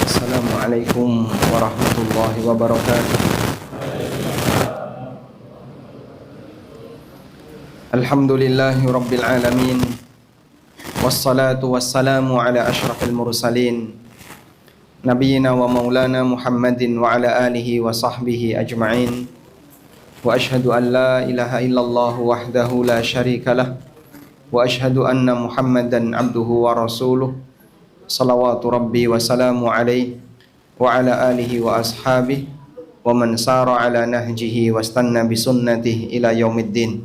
Assalamualaikum warahmatullahi wabarakatuh. Alhamdulillahi rabbil alamin. Wassalatu wassalamu ala ashrafil mursalin Nabiyyina wa maulana Muhammadin wa ala alihi wa sahbihi ajma'in. Wa ashhadu an la ilaha illallah wahdahu la syarikalah. Wa ashhadu anna Muhammadan abduhu wa rasuluh. Salawatu rabbi wa salamu alaihi wa ala alihi wa ashabihi wa man sara ala nahjihi wa stanna bi sunnatihi ila yaumiddin.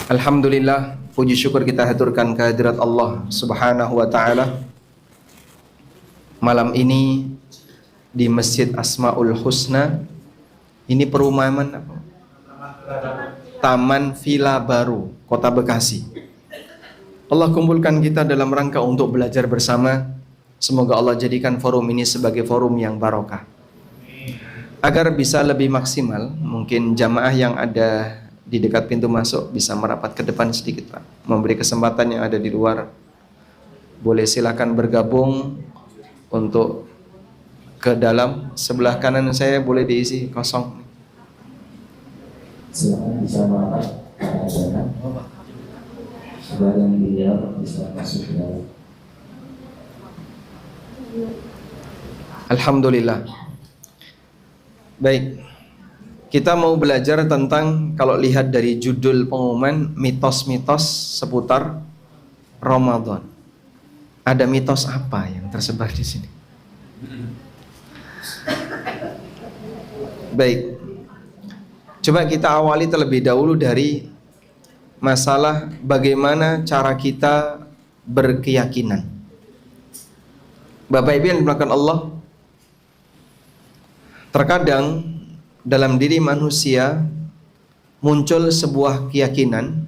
Alhamdulillah, puji syukur kita haturkan kehadirat Allah Subhanahu wa taala. Malam ini di Masjid Asmaul Husna, ini perumahan apa? Taman Villa Baru, Kota Bekasi. Allah kumpulkan kita dalam rangka untuk belajar bersama. Semoga Allah jadikan forum ini sebagai forum yang barokah. Agar bisa lebih maksimal, mungkin jamaah yang ada di dekat pintu masuk bisa merapat ke depan sedikit, Pak. Memberi kesempatan yang ada di luar. Boleh silakan bergabung untuk ke dalam. Sebelah kanan saya boleh diisi kosong. Silakan bisa merapat ke dalam. Sebagian beliau bisa masuk ke dalam. Alhamdulillah. Baik, kita mau belajar tentang, kalau lihat dari judul pengumuman, mitos-mitos seputar Ramadan. Ada mitos apa yang tersebar di sini? Baik, coba kita awali terlebih dahulu dari masalah bagaimana cara kita berkeyakinan. Bapak Ibu yang dimuliakan Allah, terkadang dalam diri manusia muncul sebuah keyakinan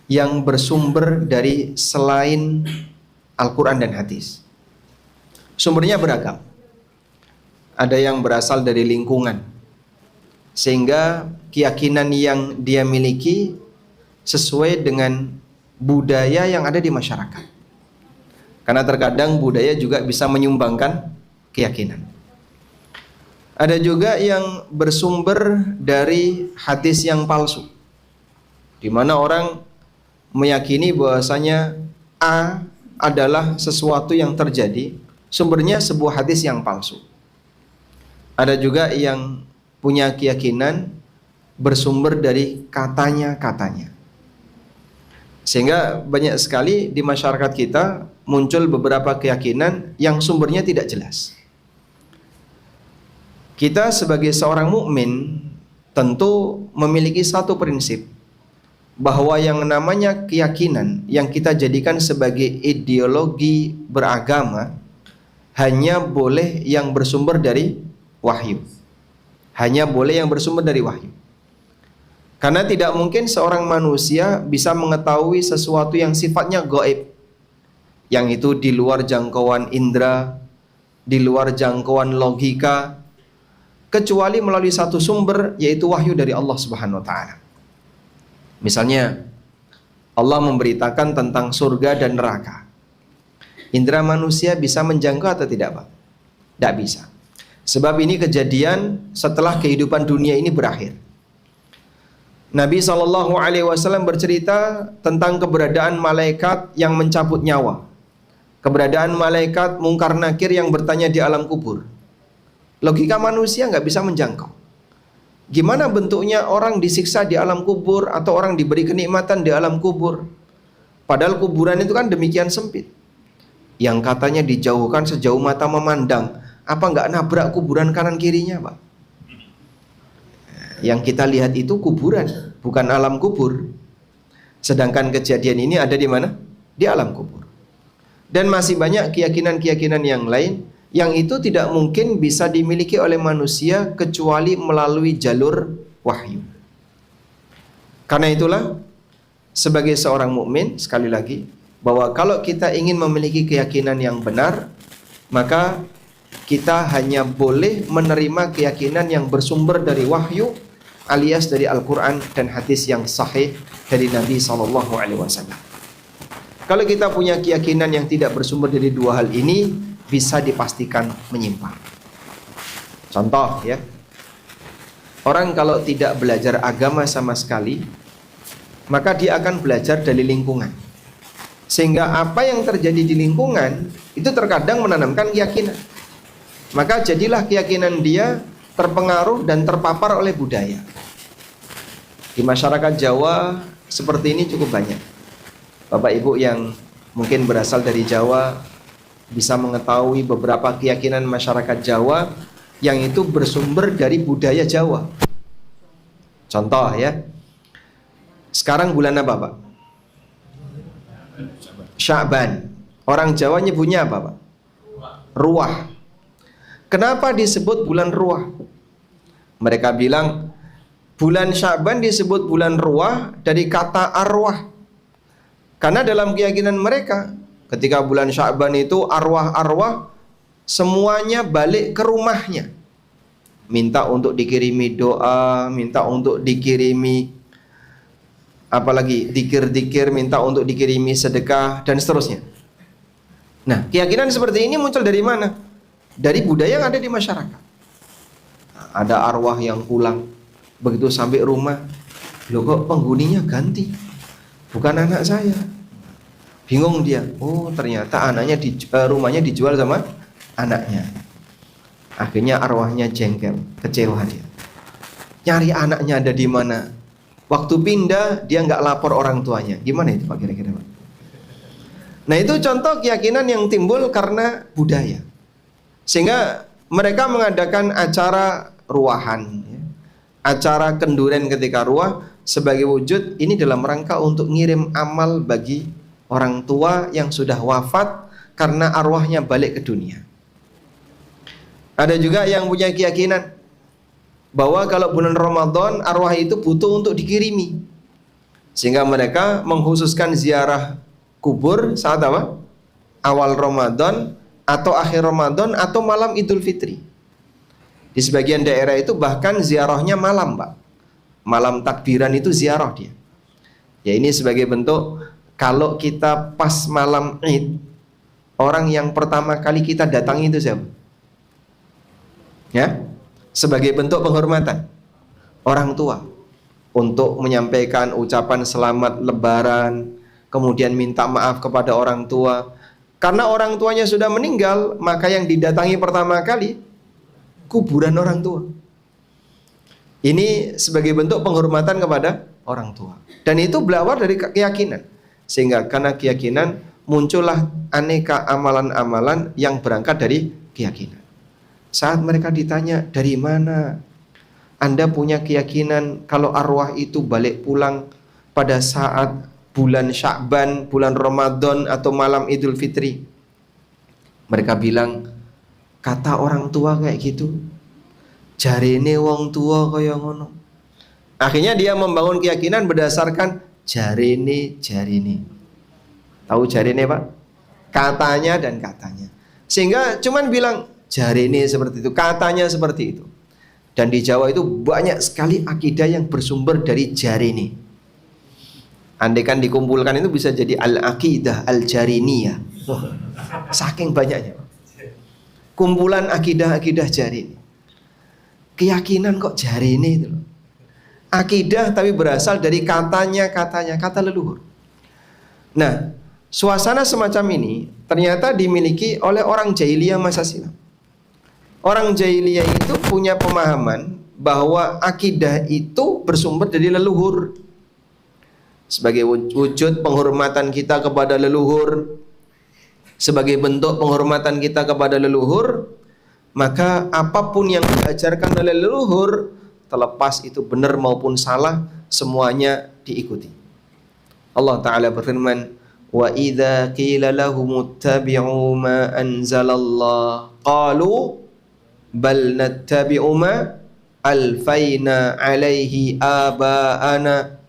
yang bersumber dari selain Al-Quran dan hadis. Sumbernya beragam. Ada yang berasal dari lingkungan, sehingga keyakinan yang dia miliki sesuai dengan budaya yang ada di masyarakat. Karena terkadang budaya juga bisa menyumbangkan keyakinan. Ada juga yang bersumber dari hadis yang palsu, di mana orang meyakini bahwasanya A adalah sesuatu yang terjadi, sumbernya sebuah hadis yang palsu. Ada juga yang punya keyakinan bersumber dari katanya-katanya. Sehingga banyak sekali di masyarakat kita muncul beberapa keyakinan yang sumbernya tidak jelas. Kita sebagai seorang mukmin tentu memiliki satu prinsip, bahwa yang namanya keyakinan yang kita jadikan sebagai ideologi beragama hanya boleh yang bersumber dari wahyu. Hanya boleh yang bersumber dari wahyu. Karena tidak mungkin seorang manusia bisa mengetahui sesuatu yang sifatnya gaib, yang itu di luar jangkauan indera, di luar jangkauan logika, kecuali melalui satu sumber, yaitu wahyu dari Allah Subhanahu wa taala. Misalnya, Allah memberitakan tentang surga dan neraka. Indera manusia bisa menjangkau atau tidak, Pak? Tidak bisa. Sebab ini kejadian setelah kehidupan dunia ini berakhir. Nabi SAW bercerita tentang keberadaan malaikat yang mencabut nyawa, keberadaan malaikat mungkar nakir yang bertanya di alam kubur. Logika manusia nggak bisa menjangkau. Gimana bentuknya orang disiksa di alam kubur atau orang diberi kenikmatan di alam kubur? Padahal kuburan itu kan demikian sempit, yang katanya dijauhkan sejauh mata memandang. Apa nggak nabrak kuburan kanan kirinya, Pak? Yang kita lihat itu kuburan, bukan alam kubur. Sedangkan kejadian ini ada di mana? Di alam kubur. Dan masih banyak keyakinan-keyakinan yang lain yang itu tidak mungkin bisa dimiliki oleh manusia kecuali melalui jalur wahyu. Karena itulah, sebagai seorang mukmin, sekali lagi, bahwa kalau kita ingin memiliki keyakinan yang benar, maka kita hanya boleh menerima keyakinan yang bersumber dari wahyu alias dari Al-Quran dan hadis yang sahih dari Nabi SAW. Kalau kita punya keyakinan yang tidak bersumber dari dua hal ini, bisa dipastikan menyimpang. Contoh ya, orang kalau tidak belajar agama sama sekali, maka dia akan belajar dari lingkungan. Sehingga apa yang terjadi di lingkungan itu terkadang menanamkan keyakinan. Maka jadilah keyakinan dia terpengaruh dan terpapar oleh budaya. Di masyarakat Jawa seperti ini cukup banyak. Bapak Ibu yang mungkin berasal dari Jawa bisa mengetahui beberapa keyakinan masyarakat Jawa yang itu bersumber dari budaya Jawa. Contoh ya, sekarang bulan apa Pak? Sya'ban. Orang Jawa nyebutnya apa Pak? Ruah. Kenapa disebut bulan Ruah? Mereka bilang bulan Sya'ban disebut bulan Ruah dari kata arwah. Karena dalam keyakinan mereka, ketika bulan Sya'ban itu arwah-arwah semuanya balik ke rumahnya. Minta untuk dikirimi doa, minta untuk dikirimi apalagi dikir-dikir, minta untuk dikirimi sedekah dan seterusnya. Nah, keyakinan seperti ini muncul dari mana? Dari budaya yang ada di masyarakat. Nah, ada arwah yang pulang, begitu sampai rumah, loh kok penghuninya ganti, bukan anak saya. Bingung dia. Oh, ternyata rumahnya dijual sama anaknya. Akhirnya arwahnya jengkel, kecewa dia. Nyari anaknya ada di mana? Waktu pindah dia nggak lapor orang tuanya. Gimana itu Pak kira-kira Pak? Nah itu contoh keyakinan yang timbul karena budaya. Sehingga mereka mengadakan acara ruahan, ya. Acara kenduren ketika ruah sebagai wujud ini dalam rangka untuk ngirim amal bagi orang tua yang sudah wafat karena arwahnya balik ke dunia. Ada juga yang punya keyakinan bahwa kalau bulan Ramadan arwah itu butuh untuk dikirimi, sehingga mereka mengkhususkan ziarah kubur saat apa? Awal Ramadan atau akhir Ramadan atau malam Idul Fitri. Di sebagian daerah itu bahkan ziarahnya malam Pak. Malam takbiran itu ziarah dia. Ya ini sebagai bentuk kalau kita pas malam Id, orang yang pertama kali kita datangi itu siapa? Ya, sebagai bentuk penghormatan orang tua untuk menyampaikan ucapan selamat lebaran, kemudian minta maaf kepada orang tua. Karena orang tuanya sudah meninggal, maka yang didatangi pertama kali kuburan orang tua. Ini sebagai bentuk penghormatan kepada orang tua. Dan itu berawal dari keyakinan. Sehingga karena keyakinan muncullah aneka amalan-amalan yang berangkat dari keyakinan. Saat mereka ditanya, dari mana Anda punya keyakinan kalau arwah itu balik pulang pada saat bulan Sya'ban, bulan Ramadan atau malam Idul Fitri? Mereka bilang, kata orang tua kayak gitu, jarene wong tua kaya ngono. Akhirnya dia membangun keyakinan berdasarkan jarene. Tahu jarene Pak? Katanya dan katanya. Sehingga cuman bilang jarene seperti itu, katanya seperti itu. Dan di Jawa itu banyak sekali akidah yang bersumber dari jarene. Andai kan dikumpulkan itu bisa jadi al-aqidah al-jariniyah. Saking banyaknya. Kumpulan akidah-akidah jarene. Keyakinan kok jarene itu loh. Akidah tapi berasal dari katanya, kata leluhur. Nah, suasana semacam ini ternyata dimiliki oleh orang jahiliyah masa silam. Orang jahiliyah itu punya pemahaman bahwa akidah itu bersumber dari leluhur. Sebagai wujud penghormatan kita kepada leluhur, sebagai bentuk penghormatan kita kepada leluhur, maka apapun yang diajarkan oleh leluhur, terlepas itu benar maupun salah, semuanya diikuti. Allah Ta'ala berfirman, wa idza qila lahumuttabi'u ma anzalallah qalu bal nattabi'u ma alfaina alaihi aba'ana.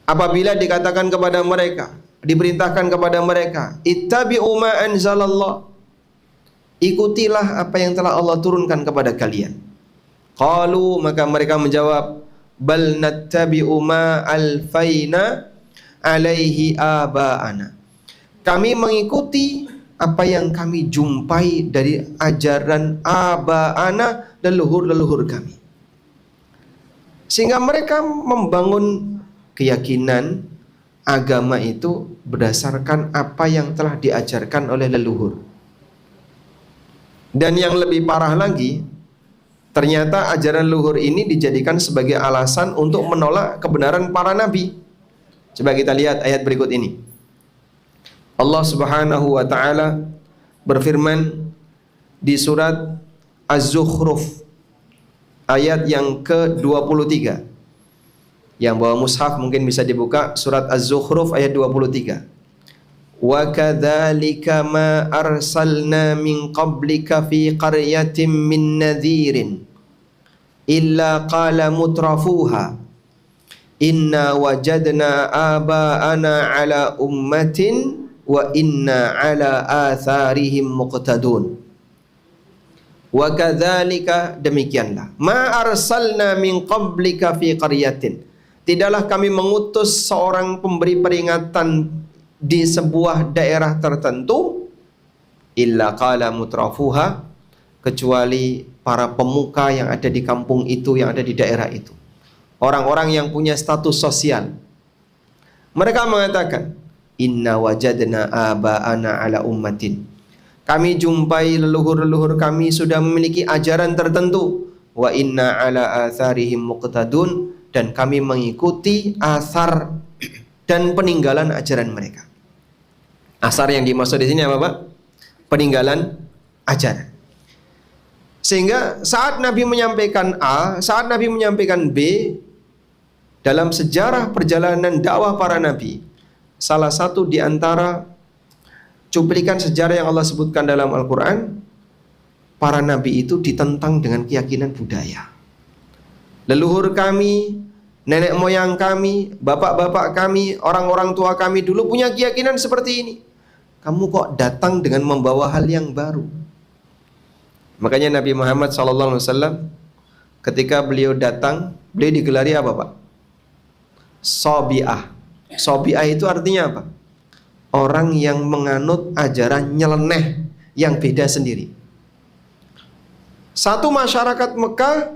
Apabila dikatakan kepada mereka, diperintahkan kepada mereka, ittabi'u ma anzalallah, ikutilah apa yang telah Allah turunkan kepada kalian. Qalu, maka mereka menjawab, bal nattabi'u ma alfaina alaihi aba'ana. Kami mengikuti apa yang kami jumpai dari ajaran aba'ana, leluhur-leluhur kami. Sehingga mereka membangun keyakinan agama itu berdasarkan apa yang telah diajarkan oleh leluhur. Dan yang lebih parah lagi, ternyata ajaran leluhur ini dijadikan sebagai alasan untuk menolak kebenaran para nabi. Coba kita lihat ayat berikut ini. Allah Subhanahu wa taala berfirman di surat Az-Zukhruf ayat yang ke-23. Yang bawa mushaf mungkin bisa dibuka surat Az-Zukhruf ayat 23. Wa kadzalika ma arsalna min qablika fi qaryatin min nadhirin illa qala mutrafuha inna wajadna aba'ana ala ummatin wa inna ala atharihim muqtadun. Wa kadzalika, demikianlah, ma arsalna min qablika fi qaryatin, tidaklah kami mengutus seorang pemberi peringatan di sebuah daerah tertentu, illa qala mutrafuha, kecuali para pemuka yang ada di kampung itu, yang ada di daerah itu, orang-orang yang punya status sosial, mereka mengatakan, inna wajadna aba'ana ala ummatin, kami jumpai leluhur-leluhur kami sudah memiliki ajaran tertentu, wa inna ala atharihim muqtadun, dan kami mengikuti asar dan peninggalan ajaran mereka. Asar yang dimaksud di sini apa, Pak? Peninggalan ajaran. Sehingga saat Nabi menyampaikan A, saat Nabi menyampaikan B, dalam sejarah perjalanan dakwah para nabi, salah satu di antara cuplikan sejarah yang Allah sebutkan dalam Al-Quran, para nabi itu ditentang dengan keyakinan budaya. Leluhur kami, nenek moyang kami, bapak-bapak kami, orang-orang tua kami dulu punya keyakinan seperti ini. Kamu kok datang dengan membawa hal yang baru? Makanya Nabi Muhammad SAW ketika beliau datang, beliau digelari apa, Pak? Sobi'ah. Sobi'ah itu artinya apa? Orang yang menganut ajaran nyeleneh yang beda sendiri. Satu masyarakat Mekah,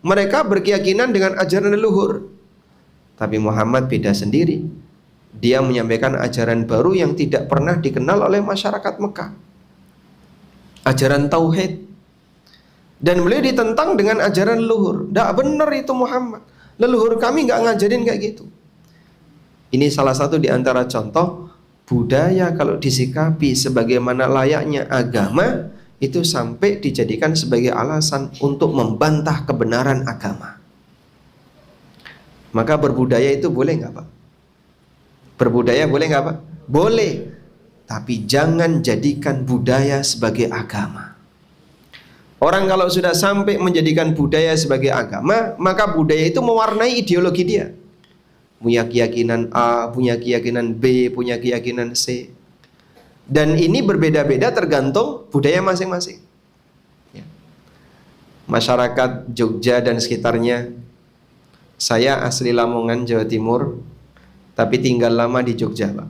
mereka berkeyakinan dengan ajaran leluhur, tapi Muhammad beda sendiri. Dia menyampaikan ajaran baru yang tidak pernah dikenal oleh masyarakat Mekah, ajaran tauhid. Dan beliau ditentang dengan ajaran leluhur. Tidak benar itu Muhammad, leluhur kami nggak ngajarin kayak gitu. Ini salah satu di antara contoh budaya kalau disikapi sebagaimana layaknya agama, itu sampai dijadikan sebagai alasan untuk membantah kebenaran agama. Maka berbudaya itu boleh nggak, Pak? Berbudaya boleh nggak, Pak? Boleh, tapi jangan jadikan budaya sebagai agama. Orang kalau sudah sampai menjadikan budaya sebagai agama, maka budaya itu mewarnai ideologi dia. Punya keyakinan A, punya keyakinan B, punya keyakinan C. Dan ini berbeda-beda tergantung budaya masing-masing. Ya. Masyarakat Jogja dan sekitarnya, saya asli Lamongan, Jawa Timur, tapi tinggal lama di Jogja, Pak.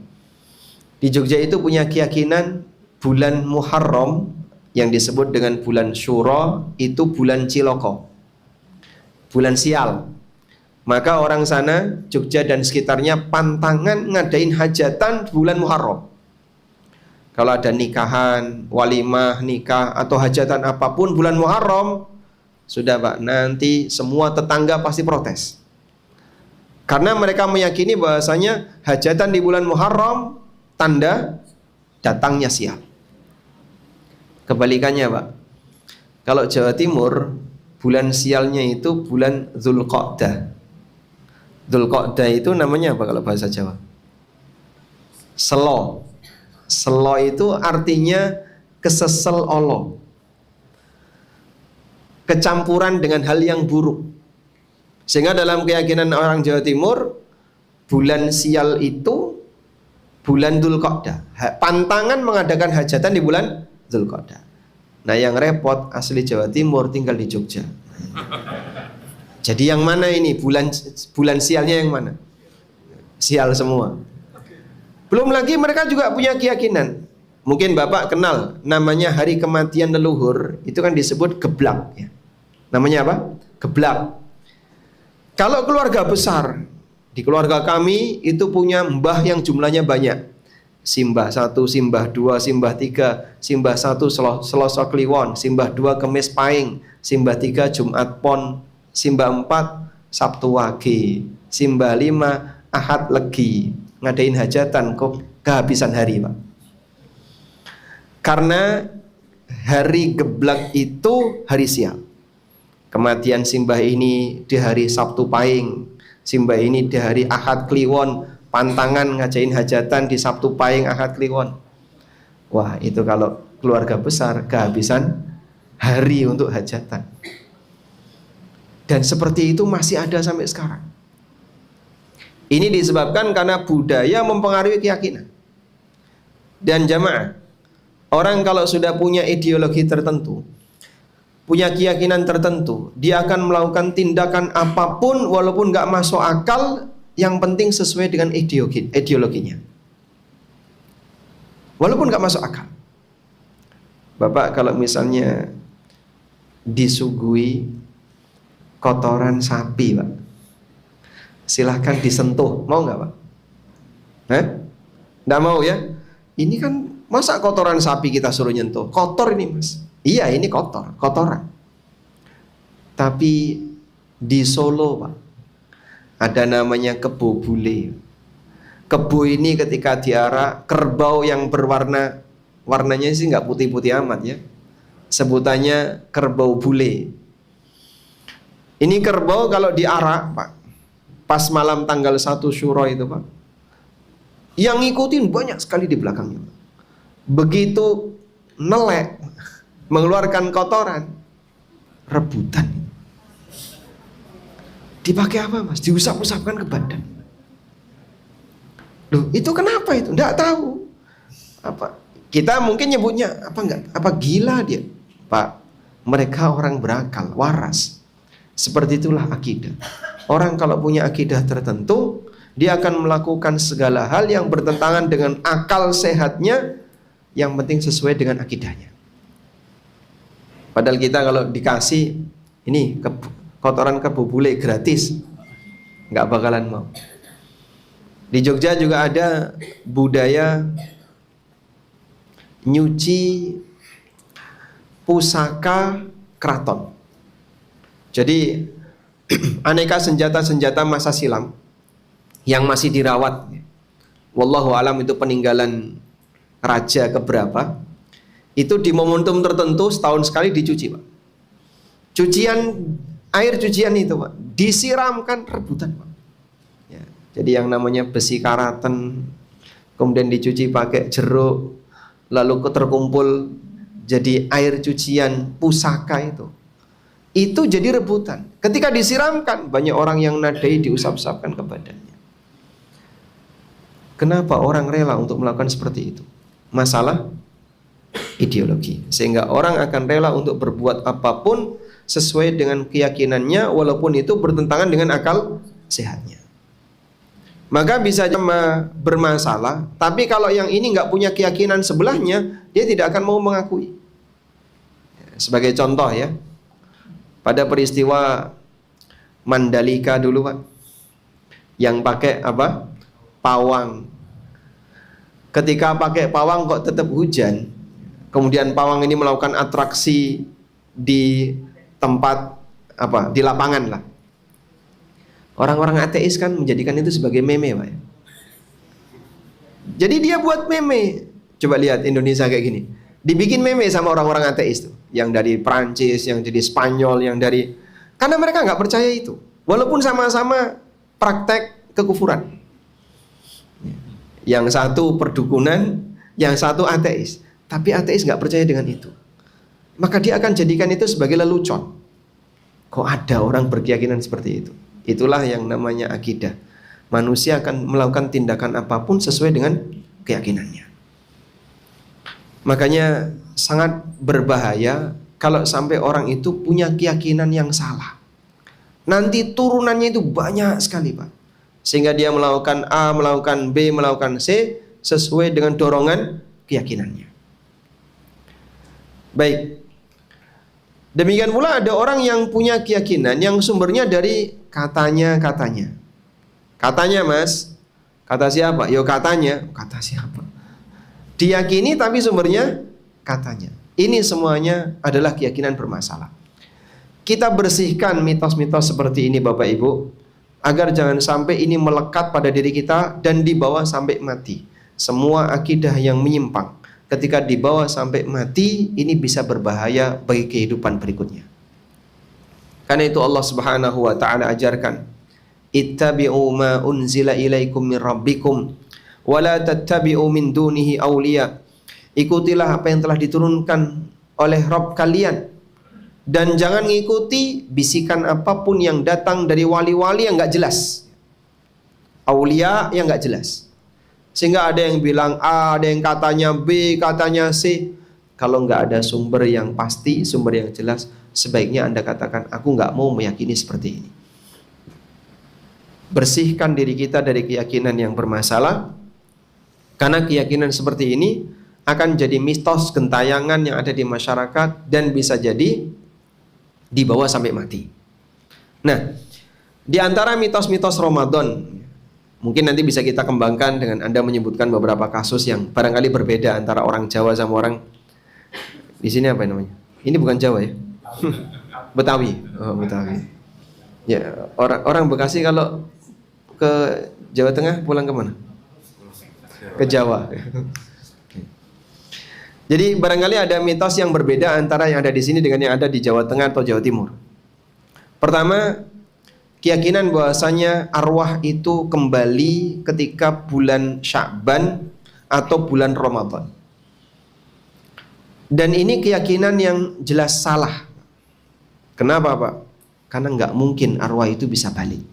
Di Jogja itu punya keyakinan bulan Muharram yang disebut dengan bulan Syuro itu bulan Ciloko, bulan sial. Maka orang sana, Jogja dan sekitarnya, pantangan ngadain hajatan bulan Muharram. Kalau ada nikahan, walimah, nikah, atau hajatan apapun bulan Muharram, sudah, Pak, nanti semua tetangga pasti protes. Karena mereka meyakini bahwasanya hajatan di bulan Muharram tanda datangnya sial. Kebalikannya, Pak. Kalau Jawa Timur, bulan sialnya itu bulan Dzulqa'dah. Dzulqa'dah itu namanya apa kalau bahasa Jawa? Selo. Selo itu artinya kesesel Allah, kecampuran dengan hal yang buruk. Sehingga dalam keyakinan orang Jawa Timur, bulan sial itu bulan Dzulqa'dah. Pantangan mengadakan hajatan di bulan Dzulqa'dah. Nah, yang repot asli Jawa Timur tinggal di Jogja. Jadi yang mana ini? Bulan sialnya yang mana? Sial semua. Belum lagi mereka juga punya keyakinan. Mungkin Bapak kenal namanya hari kematian leluhur, itu kan disebut geblak ya. Namanya apa? Geblak. Kalau keluarga besar, di keluarga kami itu punya mbah yang jumlahnya banyak. Simbah 1, simbah 2, simbah 3, simbah 1 Selasa Kliwon, simbah 2 Kemis Pahing, simbah 3 Jumat Pon, simbah 4 Sabtu Wage, simbah 5 Ahad Legi. Ngadain hajatan kok kehabisan hari, Pak. Karena hari geblak itu hari sial. Kematian simbah ini di hari Sabtu Pahing, simbah ini di hari Ahad Kliwon, pantangan ngajain hajatan di Sabtu Pahing, Ahad Kliwon. Wah, itu kalau keluarga besar kehabisan hari untuk hajatan. Dan seperti itu masih ada sampai sekarang. Ini disebabkan karena budaya mempengaruhi keyakinan. Dan jamaah, orang kalau sudah punya ideologi tertentu, punya keyakinan tertentu, dia akan melakukan tindakan apapun walaupun gak masuk akal, yang penting sesuai dengan ideologinya. Walaupun gak masuk akal. Bapak kalau misalnya disuguhi kotoran sapi, Pak, silahkan disentuh, mau gak, Pak? Nggak mau ya? Ini kan masa kotoran sapi kita suruh nyentuh? Kotor ini, Mas. Iya, ini kotoran. Tapi di Solo, Pak, ada namanya kebo bule. Kebo ini ketika diarak, kerbau yang warnanya sih nggak putih-putih amat ya. Sebutannya kerbau bule. Ini kerbau kalau diarak, Pak, pas malam tanggal 1 Syuro itu, Pak, yang ngikutin banyak sekali di belakangnya. Begitu nelek, mengeluarkan kotoran, rebutan. Dipakai apa, Mas? Diusap-usapkan ke badan. Loh, itu kenapa itu? Nggak tahu. Apa? Kita mungkin nyebutnya apa gila dia. Pak, mereka orang berakal, waras. Seperti itulah akidah. Orang kalau punya akidah tertentu, dia akan melakukan segala hal yang bertentangan dengan akal sehatnya, yang penting sesuai dengan akidahnya. Padahal kita kalau dikasih ini kotoran kebo bule gratis, nggak bakalan mau. Di Jogja juga ada budaya nyuci pusaka keraton. Jadi aneka senjata-senjata masa silam yang masih dirawat, wallahu alam itu peninggalan raja keberapa, itu di momentum tertentu setahun sekali dicuci, Pak. Air cucian itu, Pak, disiramkan rebutan, Pak. Ya, jadi yang namanya besi karaten, kemudian dicuci pakai jeruk, lalu terkumpul jadi air cucian pusaka itu jadi rebutan. Ketika disiramkan, banyak orang yang nadai diusap-usapkan ke badannya. Kenapa orang rela untuk melakukan seperti itu? Masalah ideologi. Sehingga orang akan rela untuk berbuat apapun sesuai dengan keyakinannya, walaupun itu bertentangan dengan akal sehatnya. Maka bisa bermasalah. Tapi kalau yang ini nggak punya keyakinan sebelahnya, dia tidak akan mau mengakui. Sebagai contoh ya, pada peristiwa Mandalika dulu, Pak, yang pakai apa? Pawang. Ketika pakai pawang kok tetap hujan. Kemudian pawang ini melakukan atraksi di tempat apa? Di lapangan lah. Orang-orang ateis kan menjadikan itu sebagai meme, Pak. Jadi dia buat meme. Coba lihat Indonesia kayak gini. Dibikin meme sama orang-orang ateis tuh, yang dari Prancis, yang dari Spanyol, yang dari, karena mereka nggak percaya itu, walaupun sama-sama praktek kekufuran. Yang satu perdukunan, yang satu ateis, tapi ateis nggak percaya dengan itu, maka dia akan jadikan itu sebagai lelucon. Kok ada orang berkeyakinan seperti itu? Itulah yang namanya akidah. Manusia akan melakukan tindakan apapun sesuai dengan keyakinannya. Makanya sangat berbahaya kalau sampai orang itu punya keyakinan yang salah. Nanti turunannya itu banyak sekali, Pak. Sehingga dia melakukan A, melakukan B, melakukan C sesuai dengan dorongan keyakinannya. Baik. Demikian pula ada orang yang punya keyakinan yang sumbernya dari katanya. Katanya, Mas. Kata siapa? Yo katanya. Kata siapa? Diyakini tapi sumbernya katanya. Ini semuanya adalah keyakinan bermasalah. Kita bersihkan mitos-mitos seperti ini, Bapak Ibu, agar jangan sampai ini melekat pada diri kita dan dibawa sampai mati. Semua akidah yang menyimpang ketika dibawa sampai mati, ini bisa berbahaya bagi kehidupan berikutnya. Karena itu Allah Subhanahu wa taala ajarkan, ittabi'u ma unzila ilaikum min rabbikum wa la tattabi'u min dunihi awliya. Ikutilah apa yang telah diturunkan oleh Rabb kalian, dan jangan ngikuti bisikan apapun yang datang dari wali-wali yang nggak jelas, aulia yang nggak jelas. Sehingga ada yang bilang A, ada yang katanya B, katanya C. Kalau nggak ada sumber yang pasti, sumber yang jelas, sebaiknya Anda katakan, aku nggak mau meyakini seperti ini. Bersihkan diri kita dari keyakinan yang bermasalah, karena keyakinan seperti ini akan jadi mitos gentayangan yang ada di masyarakat dan bisa jadi dibawa sampai mati. Nah, di antara mitos-mitos Ramadan, mungkin nanti bisa kita kembangkan dengan Anda menyebutkan beberapa kasus yang barangkali berbeda antara orang Jawa sama orang di sini apa namanya? Ini bukan Jawa ya? Betawi. Oh, Betawi. Ya, orang Bekasi kalau ke Jawa Tengah pulang kemana? Ke Jawa. Jadi barangkali ada mitos yang berbeda antara yang ada di sini dengan yang ada di Jawa Tengah atau Jawa Timur. Pertama, keyakinan bahwasanya arwah itu kembali ketika bulan Sya'ban atau bulan Ramadan. Dan ini keyakinan yang jelas salah. Kenapa, Pak? Karena nggak mungkin arwah itu bisa balik.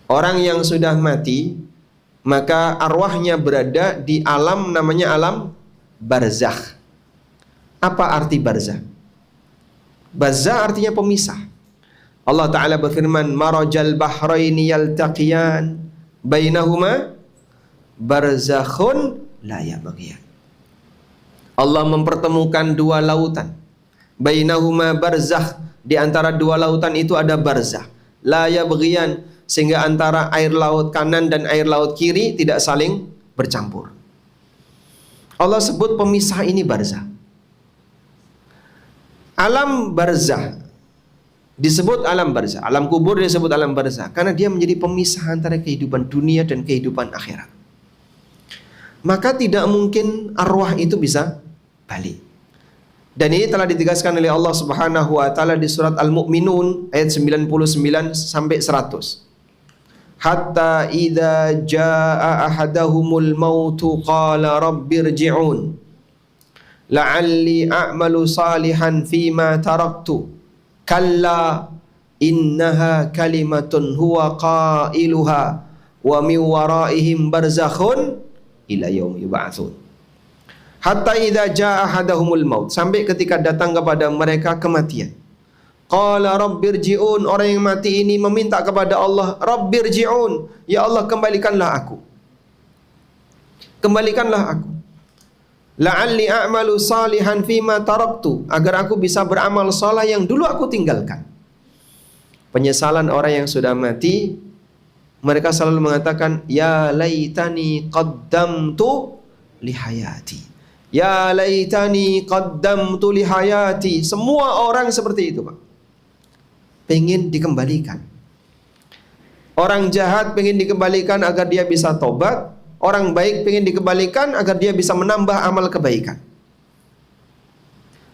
Orang yang sudah mati, maka arwahnya berada di alam namanya alam barzakh. Apa arti barzakh? Barzakh artinya pemisah. Allah Ta'ala berfirman, marajal bahraini yaltaqiyan bainahuma barzakhun la yabghiyan. Allah mempertemukan dua lautan. Bainahuma barzakh, di antara dua lautan itu ada barzakh. La yabghiyan, sehingga antara air laut kanan dan air laut kiri tidak saling bercampur. Allah sebut pemisah ini barzah. Alam barzah disebut alam barzah. Alam kubur disebut alam barzah karena dia menjadi pemisah antara kehidupan dunia dan kehidupan akhirat. Maka tidak mungkin arwah itu bisa balik. Dan ini telah ditegaskan oleh Allah Subhanahu wa taala di surat Al-Mu'minun ayat 99 sampai 100. Hatta idza jaa ahadahumul mautu qala rabbirji'un la'alli a'malu salihan fima taraktu kalla innaha kalimatun huwa qailuha wa min waraihim barzakhun ila yaumi yub'atsun. Hatta idza jaa ahadahumul maut, sampai ketika datang kepada mereka kematian. Qala rabbirji'un, orang yang mati ini meminta kepada Allah, rabbirji'un, ya Allah kembalikanlah aku. Kembalikanlah aku. La'alli a'malu salihan fima taraktu, agar aku bisa beramal saleh yang dulu aku tinggalkan. Penyesalan orang yang sudah mati, mereka selalu mengatakan, ya laitani qaddamtu lihayati. Ya laitani qaddamtu lihayati. Semua orang seperti itu, Pak. Pengen dikembalikan. Orang jahat pengen dikembalikan agar dia bisa tobat. Orang baik pengen dikembalikan agar dia bisa menambah amal kebaikan.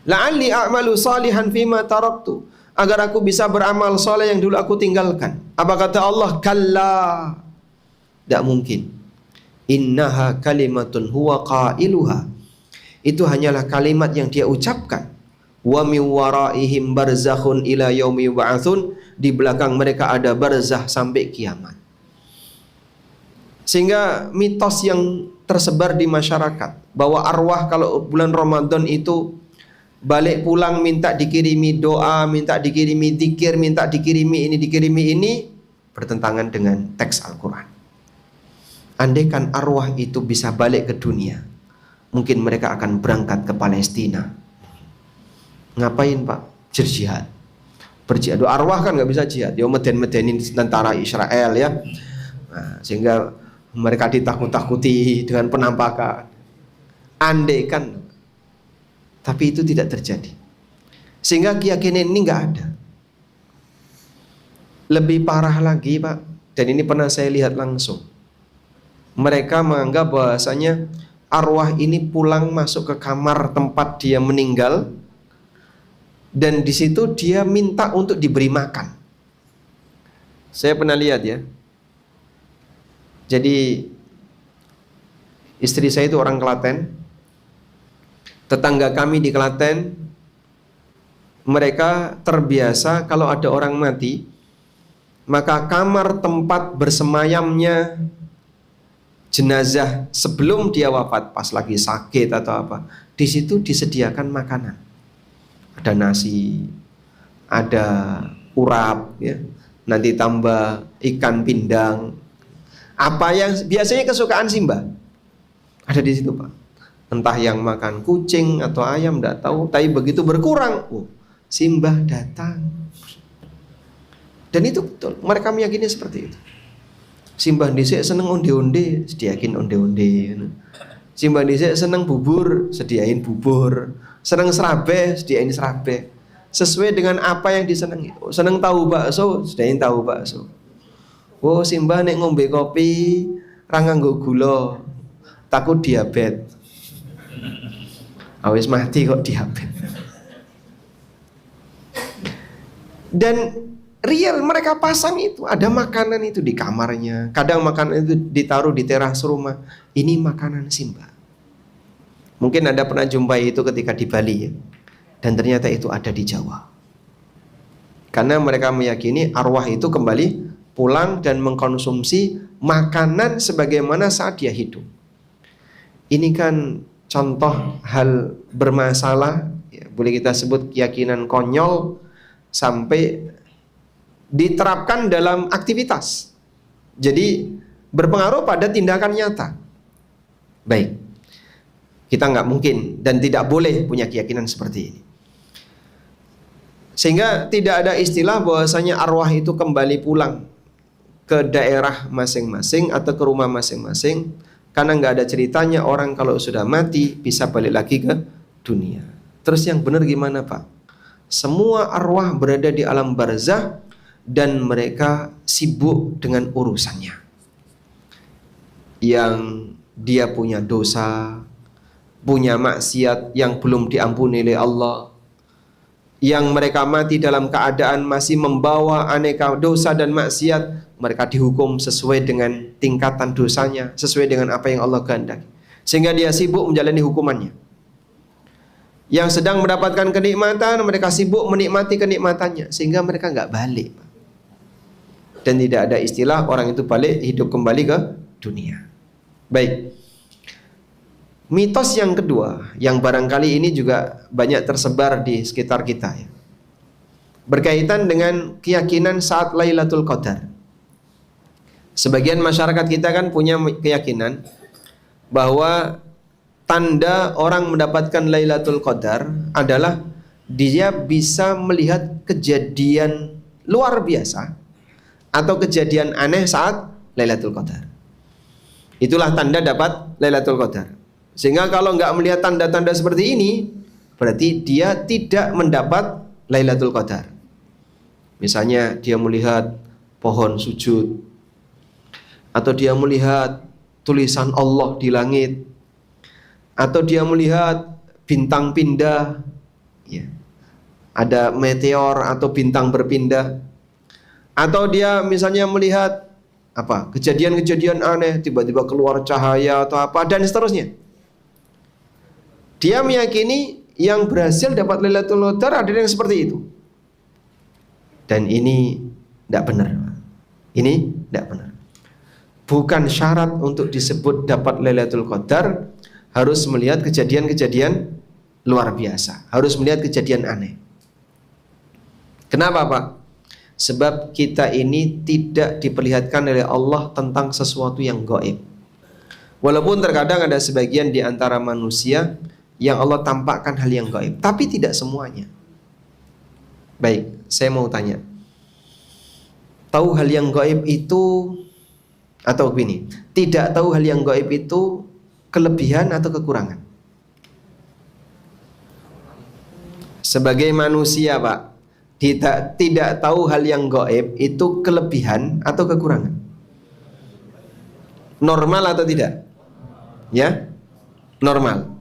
La'alli a'malu salihan fima taraktu, agar aku bisa beramal soleh yang dulu aku tinggalkan. Apa kata Allah? Kalla, tidak mungkin. Innaha kalimatun huwa qailuha, itu hanyalah kalimat yang dia ucapkan. Wa min waraihim barzakhun ila yaumi yub'atsun, di belakang mereka ada barzah sampai kiamat. Sehingga mitos yang tersebar di masyarakat bahwa arwah kalau bulan Ramadan itu balik pulang minta dikirimi doa, minta dikirimi zikir, minta dikirimi ini, bertentangan dengan teks Al-Quran. Andaikan arwah itu bisa balik ke dunia, mungkin mereka akan berangkat ke Palestina. Ngapain Pak? Berjihad. Berjihad. Arwah kan nggak bisa jihad. Ya meden-medenin tentara Israel ya. Nah, sehingga mereka ditakut-takuti dengan penampakan. Andaikan, tapi itu tidak terjadi. Sehingga keyakinan ini nggak ada. Lebih parah lagi Pak, dan ini pernah saya lihat langsung. Mereka menganggap bahwasanya arwah ini pulang masuk ke kamar tempat dia meninggal, dan di situ dia minta untuk diberi makan. Saya pernah lihat ya. Jadi istri saya itu orang Klaten. Tetangga kami di Klaten, mereka terbiasa kalau ada orang mati, maka kamar tempat bersemayamnya jenazah sebelum dia wafat, pas lagi sakit atau apa, di situ disediakan makanan. Ada nasi, ada urap, ya, nanti tambah ikan pindang, apa yang biasanya kesukaan Simbah ada di situ Pak. Entah yang makan kucing atau ayam, tidak tahu. Tapi begitu berkurang, Simbah datang. Dan itu betul, mereka meyakini seperti itu. Simbah dhisik seneng onde-onde, sediain onde-onde. Simbah dhisik seneng bubur, sediain bubur. Seneng serabe, sediain serabe. Sesuai dengan apa yang disenangi. Seneng tahu bakso, sediain tahu bakso. Simbah nek ngombe kopi, ra nganggo gula, takut diabetes. Awis mati kok diabetes. Dan real mereka pasang itu, ada makanan itu di kamarnya. Kadang makanan itu ditaruh di teras rumah. Ini makanan Simbah. Mungkin Anda pernah jumpai itu ketika di Bali ya. Dan ternyata itu ada di Jawa. Karena mereka meyakini arwah itu kembali pulang dan mengkonsumsi makanan sebagaimana saat dia hidup. Ini kan contoh hal bermasalah, ya, boleh kita sebut keyakinan konyol, sampai diterapkan dalam aktivitas. Jadi berpengaruh pada tindakan nyata. Baik, kita nggak mungkin dan tidak boleh punya keyakinan seperti ini. Sehingga tidak ada istilah bahwasanya arwah itu kembali pulang ke daerah masing-masing atau ke rumah masing-masing. Karena nggak ada ceritanya orang kalau sudah mati bisa balik lagi ke dunia. Terus yang benar gimana Pak? Semua arwah berada di alam barzah dan mereka sibuk dengan urusannya. Yang dia punya dosa, punya maksiat yang belum diampuni oleh Allah, yang mereka mati dalam keadaan masih membawa aneka dosa dan maksiat, mereka dihukum sesuai dengan tingkatan dosanya, sesuai dengan apa yang Allah kehendaki. Sehingga dia sibuk menjalani hukumannya. Yang sedang mendapatkan kenikmatan, mereka sibuk menikmati kenikmatannya, sehingga mereka nggak balik. Dan tidak ada istilah orang itu balik, hidup kembali ke dunia. Baik. Mitos yang kedua, yang barangkali ini juga banyak tersebar di sekitar kita ya, berkaitan dengan keyakinan saat Lailatul Qadar. Sebagian masyarakat kita kan punya keyakinan bahwa tanda orang mendapatkan Lailatul Qadar adalah dia bisa melihat kejadian luar biasa atau kejadian aneh saat Lailatul Qadar. Itulah tanda dapat Lailatul Qadar. Sehingga kalau nggak melihat tanda-tanda seperti ini, berarti dia tidak mendapat Lailatul Qadar. Misalnya dia melihat pohon sujud, atau dia melihat tulisan Allah di langit, atau dia melihat bintang pindah, ya, ada meteor atau bintang berpindah, atau dia misalnya melihat apa kejadian-kejadian aneh, tiba-tiba keluar cahaya atau apa dan seterusnya. Dia meyakini yang berhasil dapat Lailatul Qadar ada yang seperti itu. Dan ini tidak benar. Ini tidak benar. Bukan syarat untuk disebut dapat Lailatul Qadar harus melihat kejadian-kejadian luar biasa, harus melihat kejadian aneh. Kenapa Pak? Sebab kita ini tidak diperlihatkan oleh Allah tentang sesuatu yang gaib. Walaupun terkadang ada sebagian di antara manusia yang Allah tampakkan hal yang gaib, tapi tidak semuanya. Baik, saya mau tanya. Tahu hal yang gaib itu, atau begini, tidak tahu hal yang gaib itu kelebihan atau kekurangan? Sebagai manusia Pak, tidak tahu hal yang gaib itu kelebihan atau kekurangan? Normal atau tidak? Ya, normal.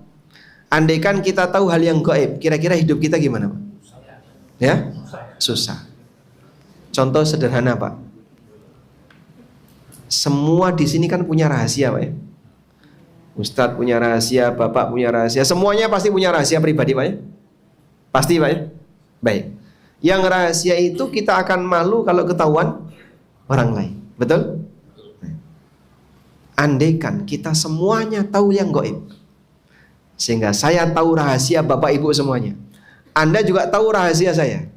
Andaikan kita tahu hal yang gaib, kira-kira hidup kita gimana Pak? Ya, susah. Contoh sederhana Pak. Semua di sini kan punya rahasia Pak ya. Ustadz punya rahasia, Bapak punya rahasia, semuanya pasti punya rahasia pribadi Pak ya. Pasti Pak ya. Baik. Yang rahasia itu kita akan malu kalau ketahuan orang lain. Betul? Andaikan kita semuanya tahu yang gaib, sehingga saya tahu rahasia Bapak Ibu semuanya, Anda juga tahu rahasia saya,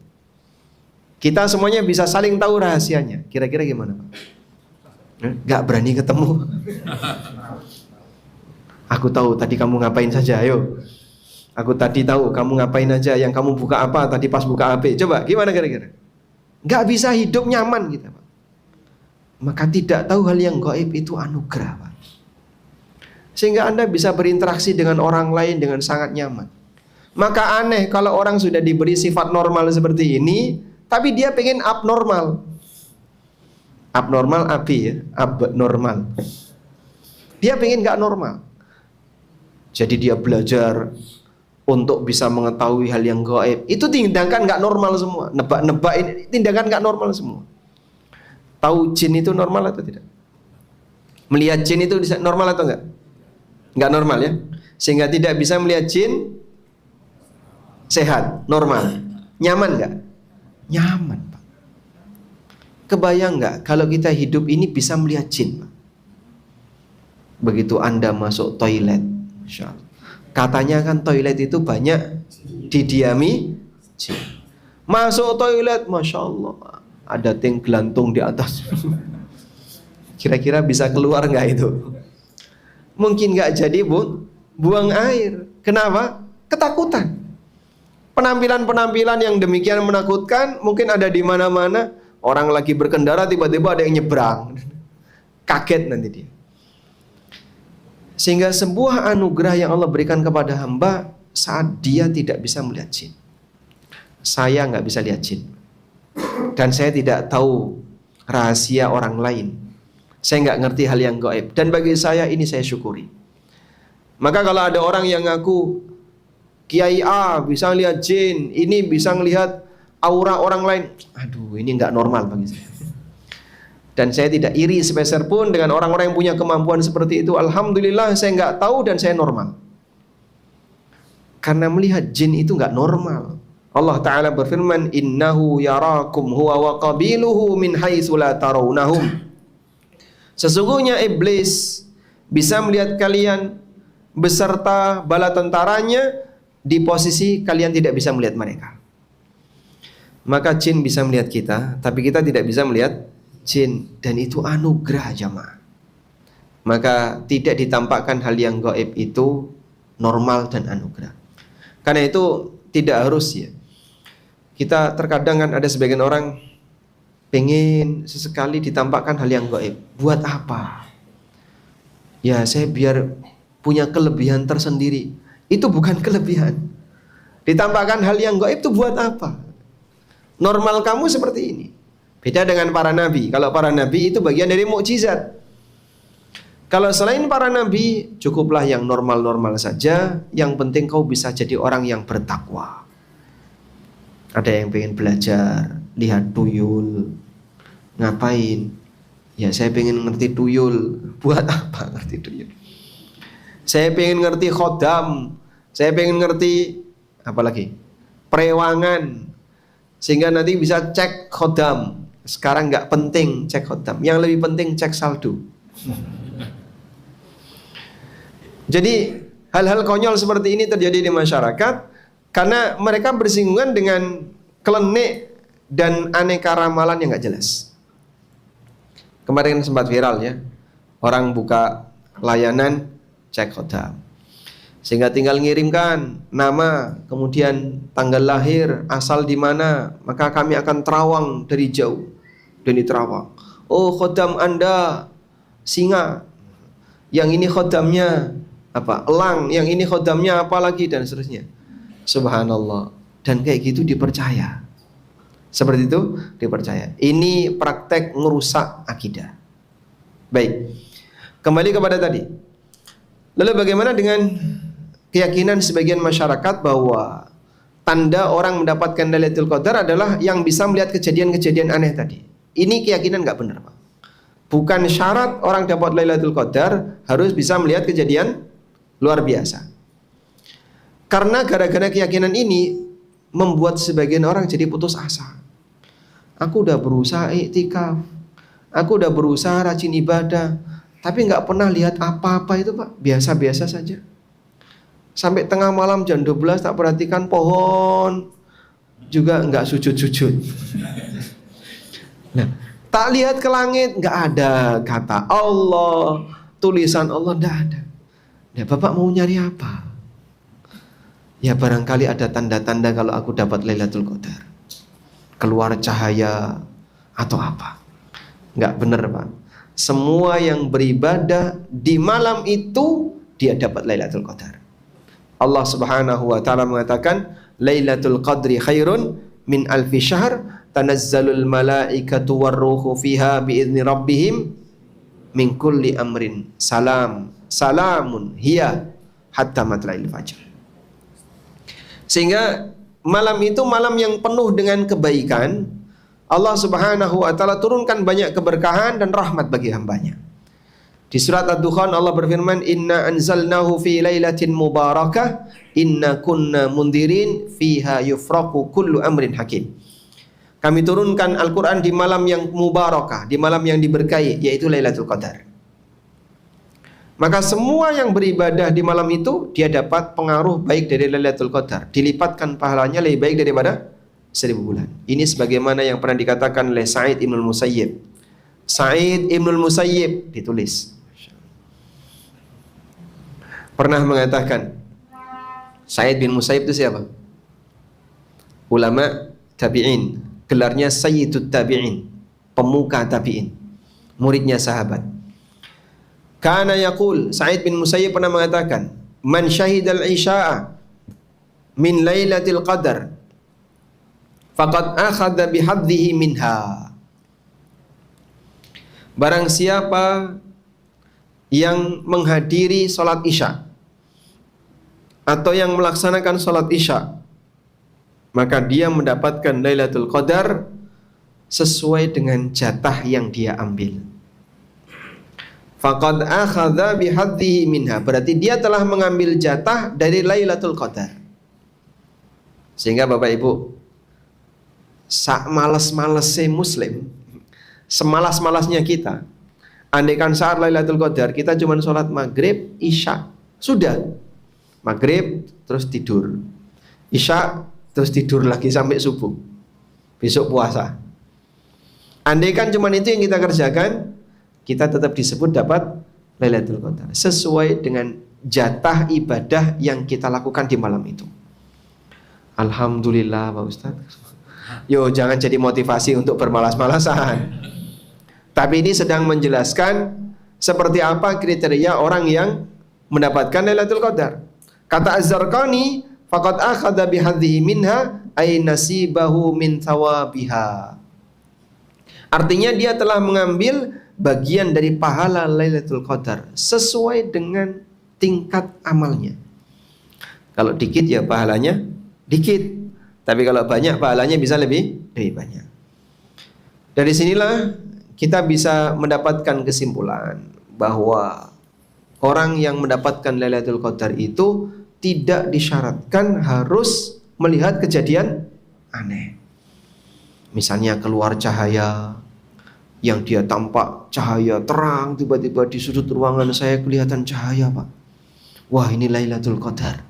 kita semuanya bisa saling tahu rahasianya. Kira-kira gimana Pak? Gak berani ketemu. Aku tahu tadi kamu ngapain saja, ayo. Aku tadi tahu kamu ngapain aja, yang kamu buka apa tadi pas buka HP. Coba gimana kira-kira? Gak bisa hidup nyaman kita Pak. Maka tidak tahu hal yang gaib itu anugerah Pak. Sehingga Anda bisa berinteraksi dengan orang lain dengan sangat nyaman. Maka aneh kalau orang sudah diberi sifat normal seperti ini, tapi dia pengen abnormal. Abnormal abi ya, abnormal. Dia pengen gak normal. Jadi dia belajar untuk bisa mengetahui hal yang gaib. Itu tindakan gak normal semua. Nebak-nebak ini tindakan gak normal semua. Tahu jin itu normal atau tidak? Melihat jin itu normal atau enggak? Enggak normal ya. Sehingga tidak bisa melihat jin sehat, normal. Nyaman enggak? Nyaman Pak. Kebayang enggak kalau kita hidup ini bisa melihat jin Pak? Begitu Anda masuk toilet, Masya Allah. Katanya kan toilet itu banyak didiami jin. Masuk toilet, Masya Allah, ada ting gelantung di atas. Kira-kira bisa keluar nggak itu? Mungkin nggak jadi buang air. Kenapa? Ketakutan. Penampilan-penampilan yang demikian menakutkan mungkin ada di mana-mana. Orang lagi berkendara tiba-tiba ada yang nyebrang. Kaget nanti dia. Sehingga sebuah anugerah yang Allah berikan kepada hamba saat dia tidak bisa melihat jin. Saya nggak bisa lihat jin. Dan saya tidak tahu rahasia orang lain. Saya nggak ngerti hal yang gaib. Dan bagi saya ini saya syukuri. Maka kalau ada orang yang ngaku Kiai A bisa lihat jin, ini bisa ngelihat aura orang lain, aduh ini nggak normal bagi saya. Dan saya tidak iri sepeser pun dengan orang-orang yang punya kemampuan seperti itu. Alhamdulillah saya nggak tahu dan saya normal. Karena melihat jin itu nggak normal. Allah Ta'ala berfirman, innahu yarakum huwa wa qabiluhu min haitsu la tarawnahum. Sesungguhnya iblis bisa melihat kalian beserta bala tentaranya di posisi kalian tidak bisa melihat mereka. Maka jin bisa melihat kita, tapi kita tidak bisa melihat jin, dan itu anugerah jamaah. Maka tidak ditampakkan hal yang gaib itu normal dan anugerah. Karena itu tidak harus ya. Kita terkadang kan ada sebagian orang pengen sesekali ditampakkan hal yang gaib. Buat apa? Ya saya biar punya kelebihan tersendiri. Itu bukan kelebihan. Ditampakkan hal yang gaib itu buat apa? Normal kamu seperti ini. Beda dengan para nabi. Kalau para nabi itu bagian dari mukjizat. Kalau selain para nabi, cukuplah yang normal-normal saja. Yang penting kau bisa jadi orang yang bertakwa. Ada yang pengen belajar, lihat tuyul. Ngapain? Ya saya pengen ngerti tuyul. Buat apa ngerti tuyul? Saya pengen ngerti khodam. Saya pengen ngerti apa lagi? Perewangan. Sehingga nanti bisa cek khodam. Sekarang nggak penting cek khodam. Yang lebih penting cek saldo. Jadi hal-hal konyol seperti ini terjadi di masyarakat karena mereka bersinggungan dengan klenik dan aneka ramalan yang nggak jelas. Kemarin sempat viral ya, orang buka layanan cek khodam, sehingga tinggal ngirimkan nama, kemudian tanggal lahir, asal di mana, maka kami akan terawang dari jauh. Dan diterawang, oh khodam Anda singa, yang ini khodamnya apa, elang, yang ini khodamnya apa lagi, dan seterusnya. Subhanallah. Dan kayak gitu dipercaya. Seperti itu dipercaya. Ini praktek ngerusak akidah. Baik, kembali kepada tadi. Lalu bagaimana dengan keyakinan sebagian masyarakat bahwa tanda orang mendapatkan Lailatul Qadar adalah yang bisa melihat kejadian-kejadian aneh tadi? Ini keyakinan nggak benar, Pak. Bukan syarat orang dapat Lailatul Qadar harus bisa melihat kejadian luar biasa. Karena gara-gara keyakinan ini membuat sebagian orang jadi putus asa. Aku udah berusaha iktikaf, aku udah berusaha rajin ibadah, tapi nggak pernah lihat apa-apa itu, Pak. Biasa-biasa saja. Sampai tengah malam jam 12 tak perhatikan pohon, juga nggak sujud-sujud. Nah, tak lihat ke langit, nggak ada kata Allah, tulisan Allah, nggak ada. Ya, Bapak mau nyari apa? Ya barangkali ada tanda-tanda kalau aku dapat Lailatul Qadar, keluar cahaya atau apa. Nggak benar, Pak. Semua yang beribadah di malam itu dia dapat Lailatul Qadar. Allah Subhanahu wa taala mengatakan, Lailatul Qadri khairun min alfi syahr, tanazzalul malaikatu warruhu fiha biizni rabbihim min kulli amrin salamun hiya hatta matla'il fajr. Sehingga malam itu malam yang penuh dengan kebaikan. Allah Subhanahu wa taala turunkan banyak keberkahan dan rahmat bagi hambanya. Di surat Ad-Dukhan Allah berfirman, Inna anzalnahu fi lailatin mubarakah, inna kunna mundirin fiha yufraqu kullu amrin hakim. Kami turunkan Al-Quran di malam yang mubarakah, di malam yang diberkahi, yaitu Lailatul Qadar. Maka semua yang beribadah di malam itu, dia dapat pengaruh baik dari Lailatul Qadar. Dilipatkan pahalanya lebih baik daripada 1000 bulan. Ini sebagaimana yang pernah dikatakan oleh Sa'id Ibnul Musayyib. Sa'id Ibnul Musayyib ditulis, pernah mengatakan, Sa'id bin Musayyib itu siapa? Ulama tabi'in, gelarnya Sayyidut Tabi'in, pemuka tabi'in, muridnya sahabat. Kana yaqul, Sa'id bin Musayyib pernah mengatakan, man syahidal isya'a min lailatul qadar faqad akhadha bihadhihi minha. Barang siapa yang menghadiri salat isya atau yang melaksanakan salat isya, maka dia mendapatkan Lailatul Qadar sesuai dengan jatah yang dia ambil. Faqad akhadha bihadhihi minha, berarti dia telah mengambil jatah dari Lailatul Qadar. Sehingga Bapak Ibu, sak malas-malesnya muslim, semalas-malasnya kita, andaikan saat Lailatul Qadar kita cuma sholat maghrib, isya, sudah. Maghrib terus tidur, isya terus tidur lagi sampai subuh, besok puasa. Andaikan cuma itu yang kita kerjakan, kita tetap disebut dapat Lailatul Qadar sesuai dengan jatah ibadah yang kita lakukan di malam itu. Alhamdulillah Pak Ustadz. Yo, jangan jadi motivasi untuk bermalas-malasan. Tapi ini sedang menjelaskan seperti apa kriteria orang yang mendapatkan Lailatul Qadar. Kata Az-Zarqani, faqad akhadha bihadhihi minha ay nasibahu min thawabiha. Artinya dia telah mengambil bagian dari pahala Lailatul Qadar sesuai dengan tingkat amalnya. Kalau dikit ya pahalanya dikit, tapi kalau banyak pahalanya bisa lebih banyak. Dari sinilah kita bisa mendapatkan kesimpulan bahwa orang yang mendapatkan Lailatul Qadar itu tidak disyaratkan harus melihat kejadian aneh. Misalnya keluar cahaya yang dia tampak cahaya terang, tiba-tiba di sudut ruangan saya kelihatan cahaya, Pak. wah ini Lailatul Qadar.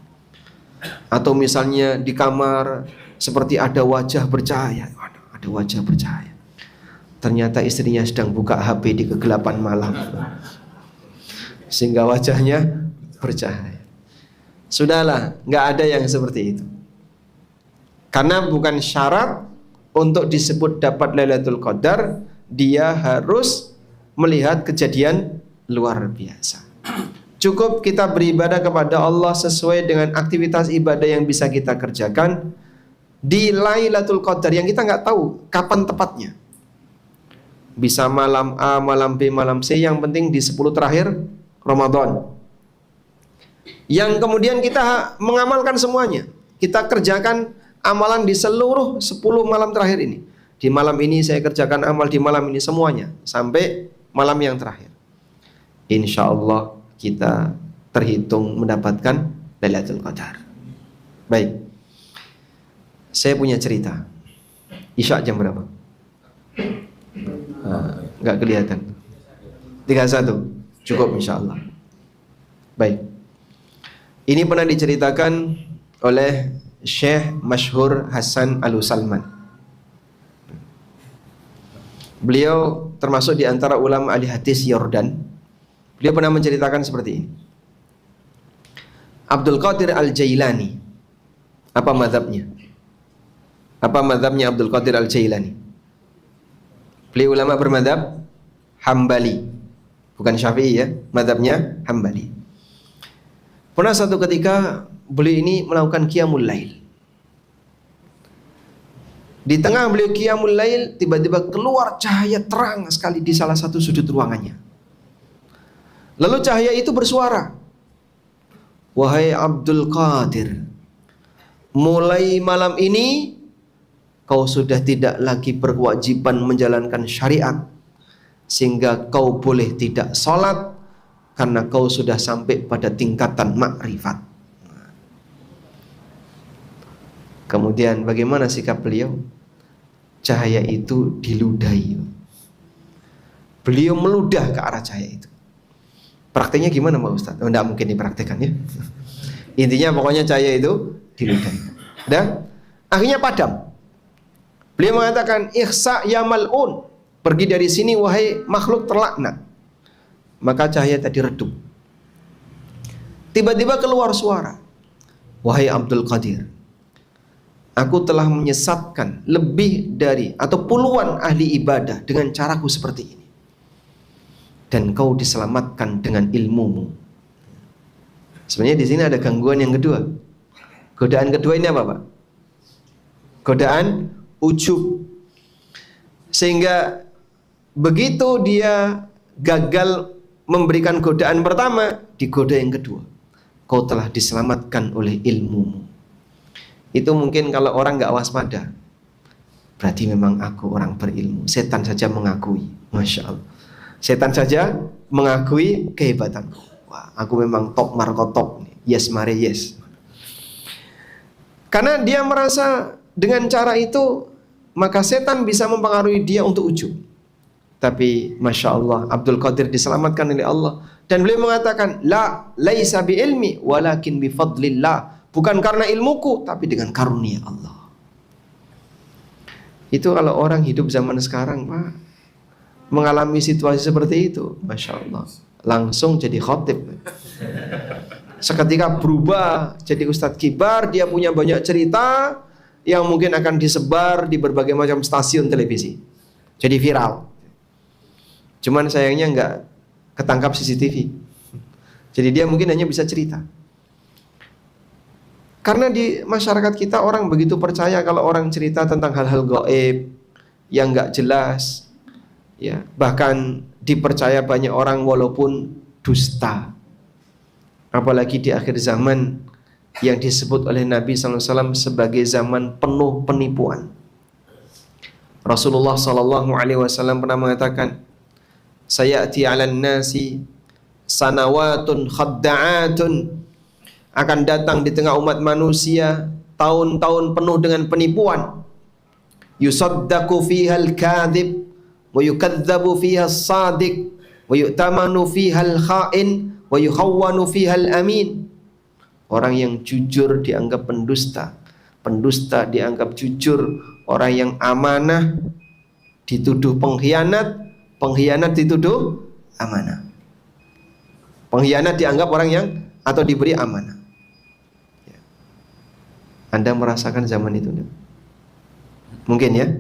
Atau misalnya di kamar seperti ada wajah bercahaya, ada wajah bercahaya. Ternyata istrinya sedang buka HP di kegelapan malam, sehingga wajahnya bercahaya. Sudahlah, nggak ada yang seperti itu. Karena bukan syarat untuk disebut dapat Lailatul Qadar, dia harus melihat kejadian luar biasa. Cukup kita beribadah kepada Allah sesuai dengan aktivitas ibadah yang bisa kita kerjakan di Lailatul Qadar yang kita nggak tahu kapan tepatnya. Bisa malam A, malam B, malam C, yang penting di 10 terakhir Ramadan. Yang kemudian kita mengamalkan semuanya. Kita kerjakan amalan di seluruh 10 malam terakhir ini. Di malam ini saya kerjakan amal, di malam ini semuanya sampai malam yang terakhir. Insya Allah kita terhitung mendapatkan Lailatul Qadar. Baik. Saya punya cerita. Isya jam berapa? Nggak kelihatan. 31. Cukup insya Allah. Baik. Ini pernah diceritakan oleh Syekh Masyhur Hasan Al-Salman. Beliau termasuk di antara ulama ahli hadis Yordan. Beliau pernah menceritakan seperti ini. Abdul Qadir Al-Jailani, apa mazhabnya? Apa mazhabnya Abdul Qadir Al-Jailani? Beliau ulama bermadzhab Hambali, bukan Syafi'i ya, mazhabnya Hambali. Pernah satu ketika beliau ini melakukan qiyamul lail. Di tengah beliau qiyamul lail, tiba-tiba keluar cahaya terang sekali di salah satu sudut ruangannya. Lalu cahaya itu bersuara, "Wahai Abdul Qadir, mulai malam ini kau sudah tidak lagi berkewajiban menjalankan syariat, sehingga kau boleh tidak sholat karena kau sudah sampai pada tingkatan makrifat." Kemudian bagaimana sikap beliau? Cahaya itu diludahi. Beliau meludah ke arah cahaya itu. Prakteknya gimana Pak Ustaz? Oh, tidak mungkin dipraktekkan ya. Intinya pokoknya cahaya itu diludahi. Dan akhirnya padam. Beliau mengatakan, "Ikhsa ya mal'un." Pergi dari sini wahai makhluk terlaknat. Maka cahaya tadi redup. Tiba-tiba keluar suara, "Wahai Abdul Qadir, aku telah menyesatkan lebih dari atau puluhan ahli ibadah dengan caraku seperti ini. Dan kau diselamatkan dengan ilmumu." Sebenarnya di sini ada gangguan yang kedua. Godaan kedua ini apa, Pak? Godaan ujub. Sehingga begitu dia gagal memberikan godaan pertama, digoda yang kedua. Kau telah diselamatkan oleh ilmumu. Itu mungkin kalau orang nggak waspada, berarti memang aku orang berilmu. Setan saja mengakui, Masya Allah. Setan saja mengakui kehebatanku. Wah, aku memang top markotop. Yes mare yes. Karena dia merasa dengan cara itu maka setan bisa mempengaruhi dia untuk ujub. Tapi Masya Allah, Abdul Qadir diselamatkan oleh Allah. Dan beliau mengatakan, "La laisa bi ilmi walakin bi fadlillah." Bukan karena ilmuku, tapi dengan karunia Allah. Itu kalau orang hidup zaman sekarang, Pak, mengalami situasi seperti itu, Masya Allah, langsung jadi khotib. Seketika berubah jadi Ustadz Kibar. Dia punya banyak cerita yang mungkin akan disebar di berbagai macam stasiun televisi, jadi viral. Cuman sayangnya nggak ketangkap CCTV. Jadi dia mungkin hanya bisa cerita. Karena di masyarakat kita orang begitu percaya kalau orang cerita tentang hal-hal gaib yang nggak jelas, ya, bahkan dipercaya banyak orang walaupun dusta. Apalagi di akhir zaman yang disebut oleh Nabi SAW sebagai zaman penuh penipuan. Rasulullah SAW pernah mengatakan, "Sayati 'alan nasi sanawatun khadda'atun." Akan datang di tengah umat manusia tahun-tahun penuh dengan penipuan. Yusaddaqu fiha al-kadhib wa yukadzabu fiha as-sadiq wa yu'tamanu fiha al-kha'in wa wa yukhawwanu fihal amin. Orang yang jujur dianggap pendusta, pendusta dianggap jujur, orang yang amanah dituduh pengkhianat, pengkhianat dituduh amanah. Pengkhianat dianggap orang yang atau diberi amanah. Ya. Anda merasakan zaman itu? Mungkin ya,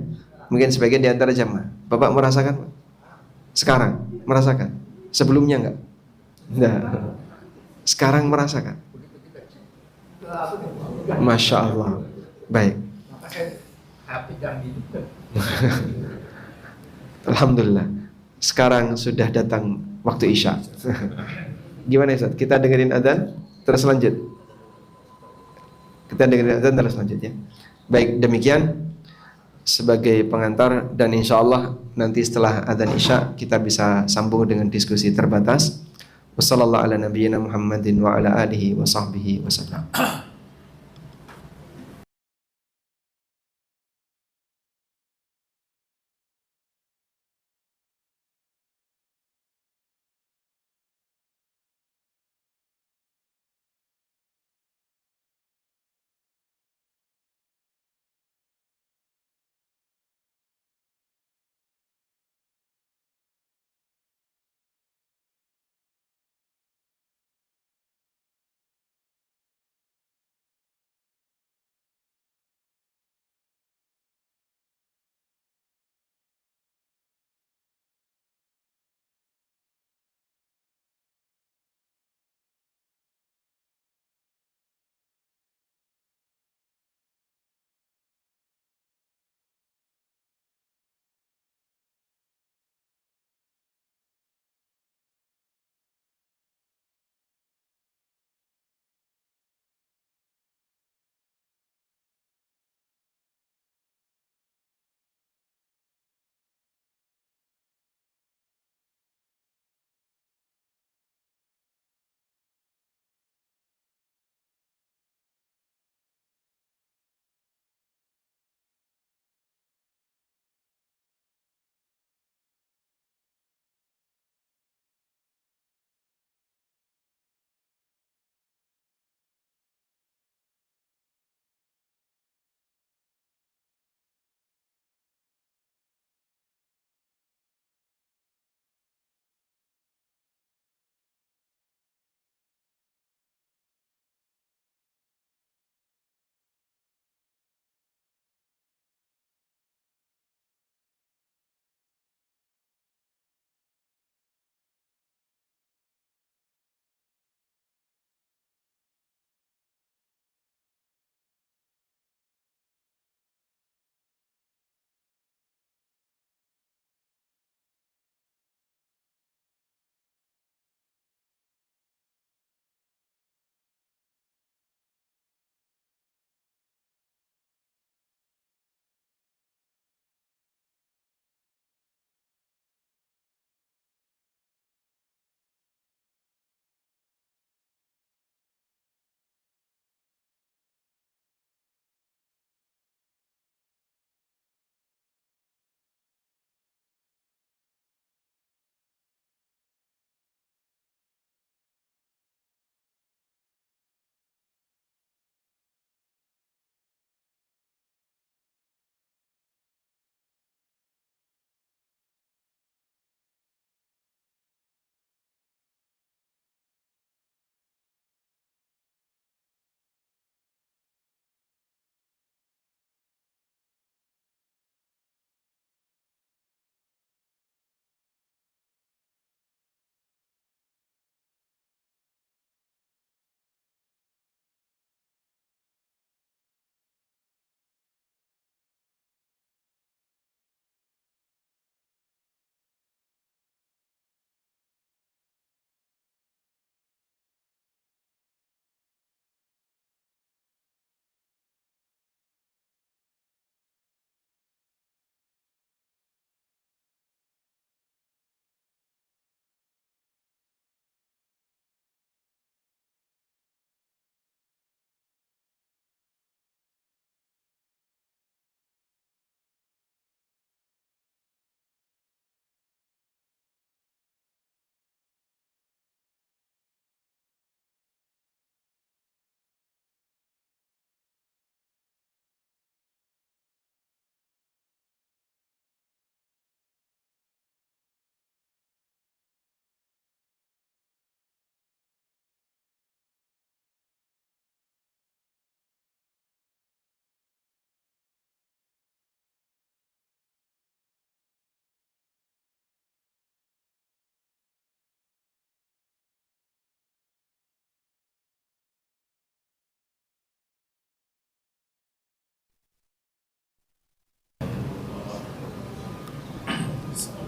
mungkin sebagian di antara jamaah. Bapak merasakan? Sekarang merasakan? Sebelumnya enggak? Enggak. Sekarang merasakan? Masya Allah. Baik. Alhamdulillah. Sekarang sudah datang waktu Isya. Gimana Ustaz? Kita dengerin adzan terus lanjut. Kita dengerin adzan terus lanjut ya. Baik, demikian sebagai pengantar, dan insya Allah nanti setelah adzan Isya kita bisa sambung dengan diskusi terbatas. Wassallallahu ala nabiyyina Muhammadin wa ala alihi wa sahbihi wasallam.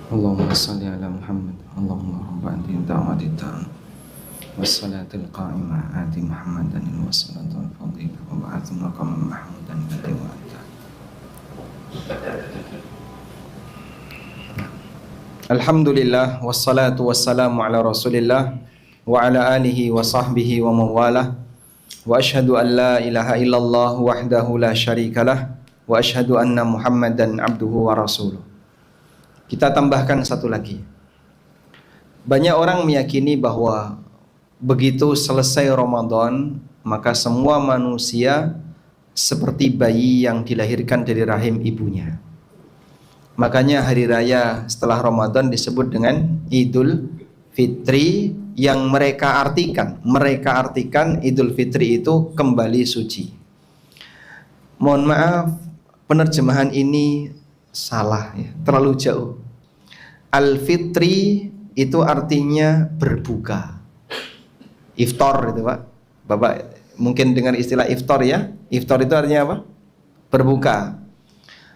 Allahumma salli ala Muhammad. Allahumma rabbana ta'amadita wassalatul qa'imah ati Muhammadan wassalatul fadilah wa ba'athu maqam mahmudan ladhi wa'ata. Alhamdulillah wassalatu wassalamu ala Rasulillah wa ala alihi wa sahbihi wa mawalah. Wa ashhadu an la ilaha illallah wahdahu la syarikalah wa ashhadu anna Muhammadan abduhu wa rasuluh. Kita tambahkan satu lagi. Banyak orang meyakini bahwa begitu selesai Ramadan, maka semua manusia seperti bayi yang dilahirkan dari rahim ibunya. Makanya hari raya setelah Ramadan disebut dengan Idul Fitri, yang mereka artikan Idul Fitri itu kembali suci. Mohon maaf, penerjemahan ini salah ya, terlalu jauh. Al-Fitri itu artinya berbuka. Iftar itu Pak. Bapak mungkin dengar istilah iftar ya. Iftar itu artinya apa? Berbuka.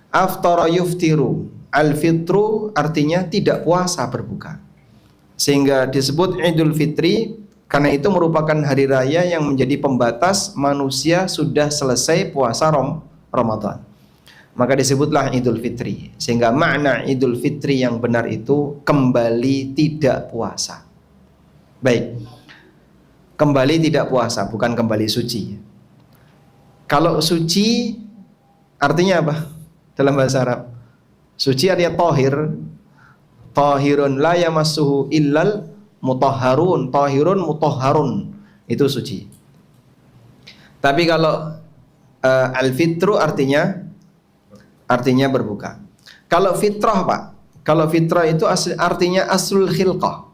Aftara yuftiru. Al-fitru artinya tidak puasa, berbuka. Sehingga disebut Idul Fitri karena itu merupakan hari raya yang menjadi pembatas manusia sudah selesai puasa Ramadan. Maka disebutlah Idul Fitri. Sehingga makna Idul Fitri yang benar itu kembali tidak puasa. Baik. Kembali tidak puasa, bukan kembali suci. Kalau suci artinya apa? Dalam bahasa Arab, suci artinya tahir. Tahirun la yamassuhu illal mutahharun. Tahirun mutahharun, itu suci. Tapi kalau al-fitru artinya berbuka. Kalau fitrah Pak, kalau fitrah itu artinya aslul khilqah,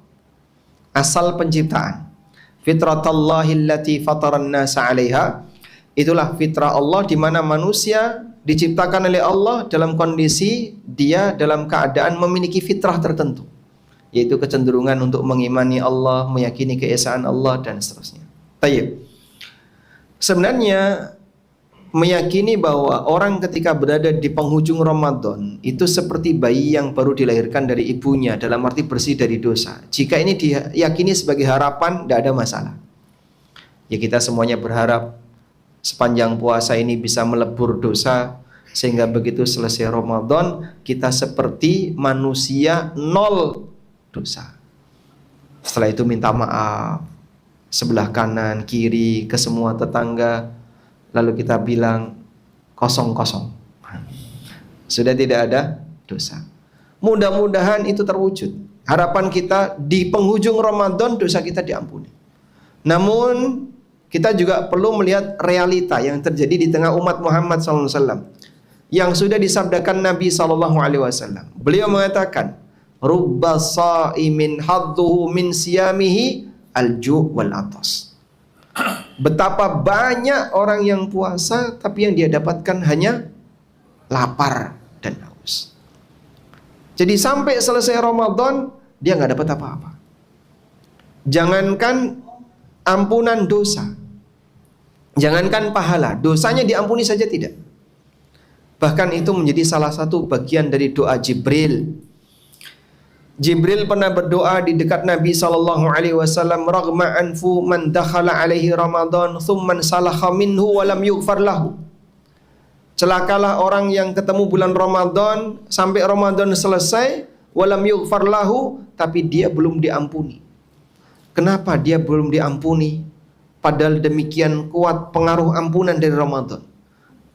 asal penciptaan. Fitratallahi allati fataran nasa 'alaiha. Itulah fitrah Allah di mana manusia diciptakan oleh Allah dalam kondisi dia dalam keadaan memiliki fitrah tertentu, yaitu kecenderungan untuk mengimani Allah, meyakini keesaan Allah dan seterusnya. Tayyib. Sebenarnya meyakini bahwa orang ketika berada di penghujung Ramadan itu seperti bayi yang baru dilahirkan dari ibunya, dalam arti bersih dari dosa. Jika ini diyakini sebagai harapan, tidak ada masalah. Ya, kita semuanya berharap sepanjang puasa ini bisa melebur dosa, sehingga begitu selesai Ramadan kita seperti manusia nol dosa. Setelah itu minta maaf sebelah kanan, kiri, ke semua tetangga. Lalu kita bilang kosong-kosong, sudah tidak ada dosa. Mudah-mudahan itu terwujud. Harapan kita di penghujung Ramadan dosa kita diampuni. Namun kita juga perlu melihat realita yang terjadi di tengah umat Muhammad SAW, yang sudah disabdakan Nabi SAW. Beliau mengatakan, rubba sa'imin hadduhu min siyamihi al-ju' wal atas. Betapa banyak orang yang puasa tapi yang dia dapatkan hanya lapar dan haus. Jadi sampai selesai Ramadan dia nggak dapat apa-apa. Jangankan ampunan dosa, jangankan pahala, dosanya diampuni saja tidak. Bahkan itu menjadi salah satu bagian dari doa Jibril. Jibril pernah berdoa di dekat Nabi SAW, raghma anfu man dakhala alaihi Ramadan thumman salakha minhu walam yughfar lahu. Celakalah orang yang ketemu bulan Ramadan sampai Ramadan selesai walam yughfar lahu, tapi dia belum diampuni. Kenapa dia belum diampuni? Padahal demikian kuat pengaruh ampunan dari Ramadan.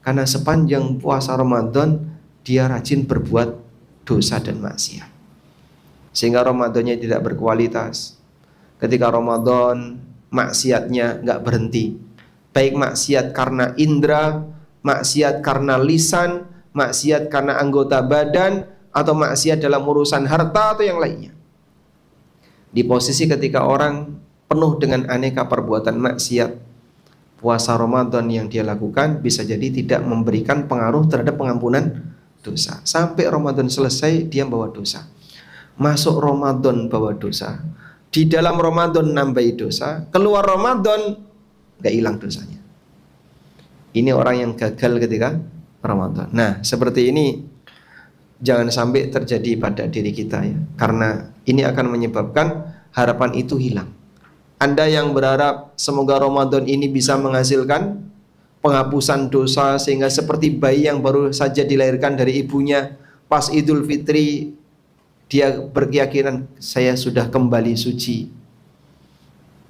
Karena sepanjang puasa Ramadan dia rajin berbuat dosa dan maksiat, sehingga Ramadannya tidak berkualitas. Ketika Ramadan maksiatnya nggak berhenti, baik maksiat karena indera, maksiat karena lisan, maksiat karena anggota badan, atau maksiat dalam urusan harta atau yang lainnya. Di posisi ketika orang penuh dengan aneka perbuatan maksiat, puasa Ramadan yang dia lakukan bisa jadi tidak memberikan pengaruh terhadap pengampunan dosa. Sampai Ramadan selesai dia bawa dosa. Masuk Ramadan bawa dosa, di dalam Ramadan nambahi dosa, keluar Ramadan gak hilang dosanya. Ini orang yang gagal ketika Ramadan. Nah, seperti ini jangan sampai terjadi pada diri kita ya, karena ini akan menyebabkan harapan itu hilang. Anda yang berharap semoga Ramadan ini bisa menghasilkan penghapusan dosa sehingga seperti bayi yang baru saja dilahirkan dari ibunya, pas Idul Fitri dia berkeyakinan saya sudah kembali suci.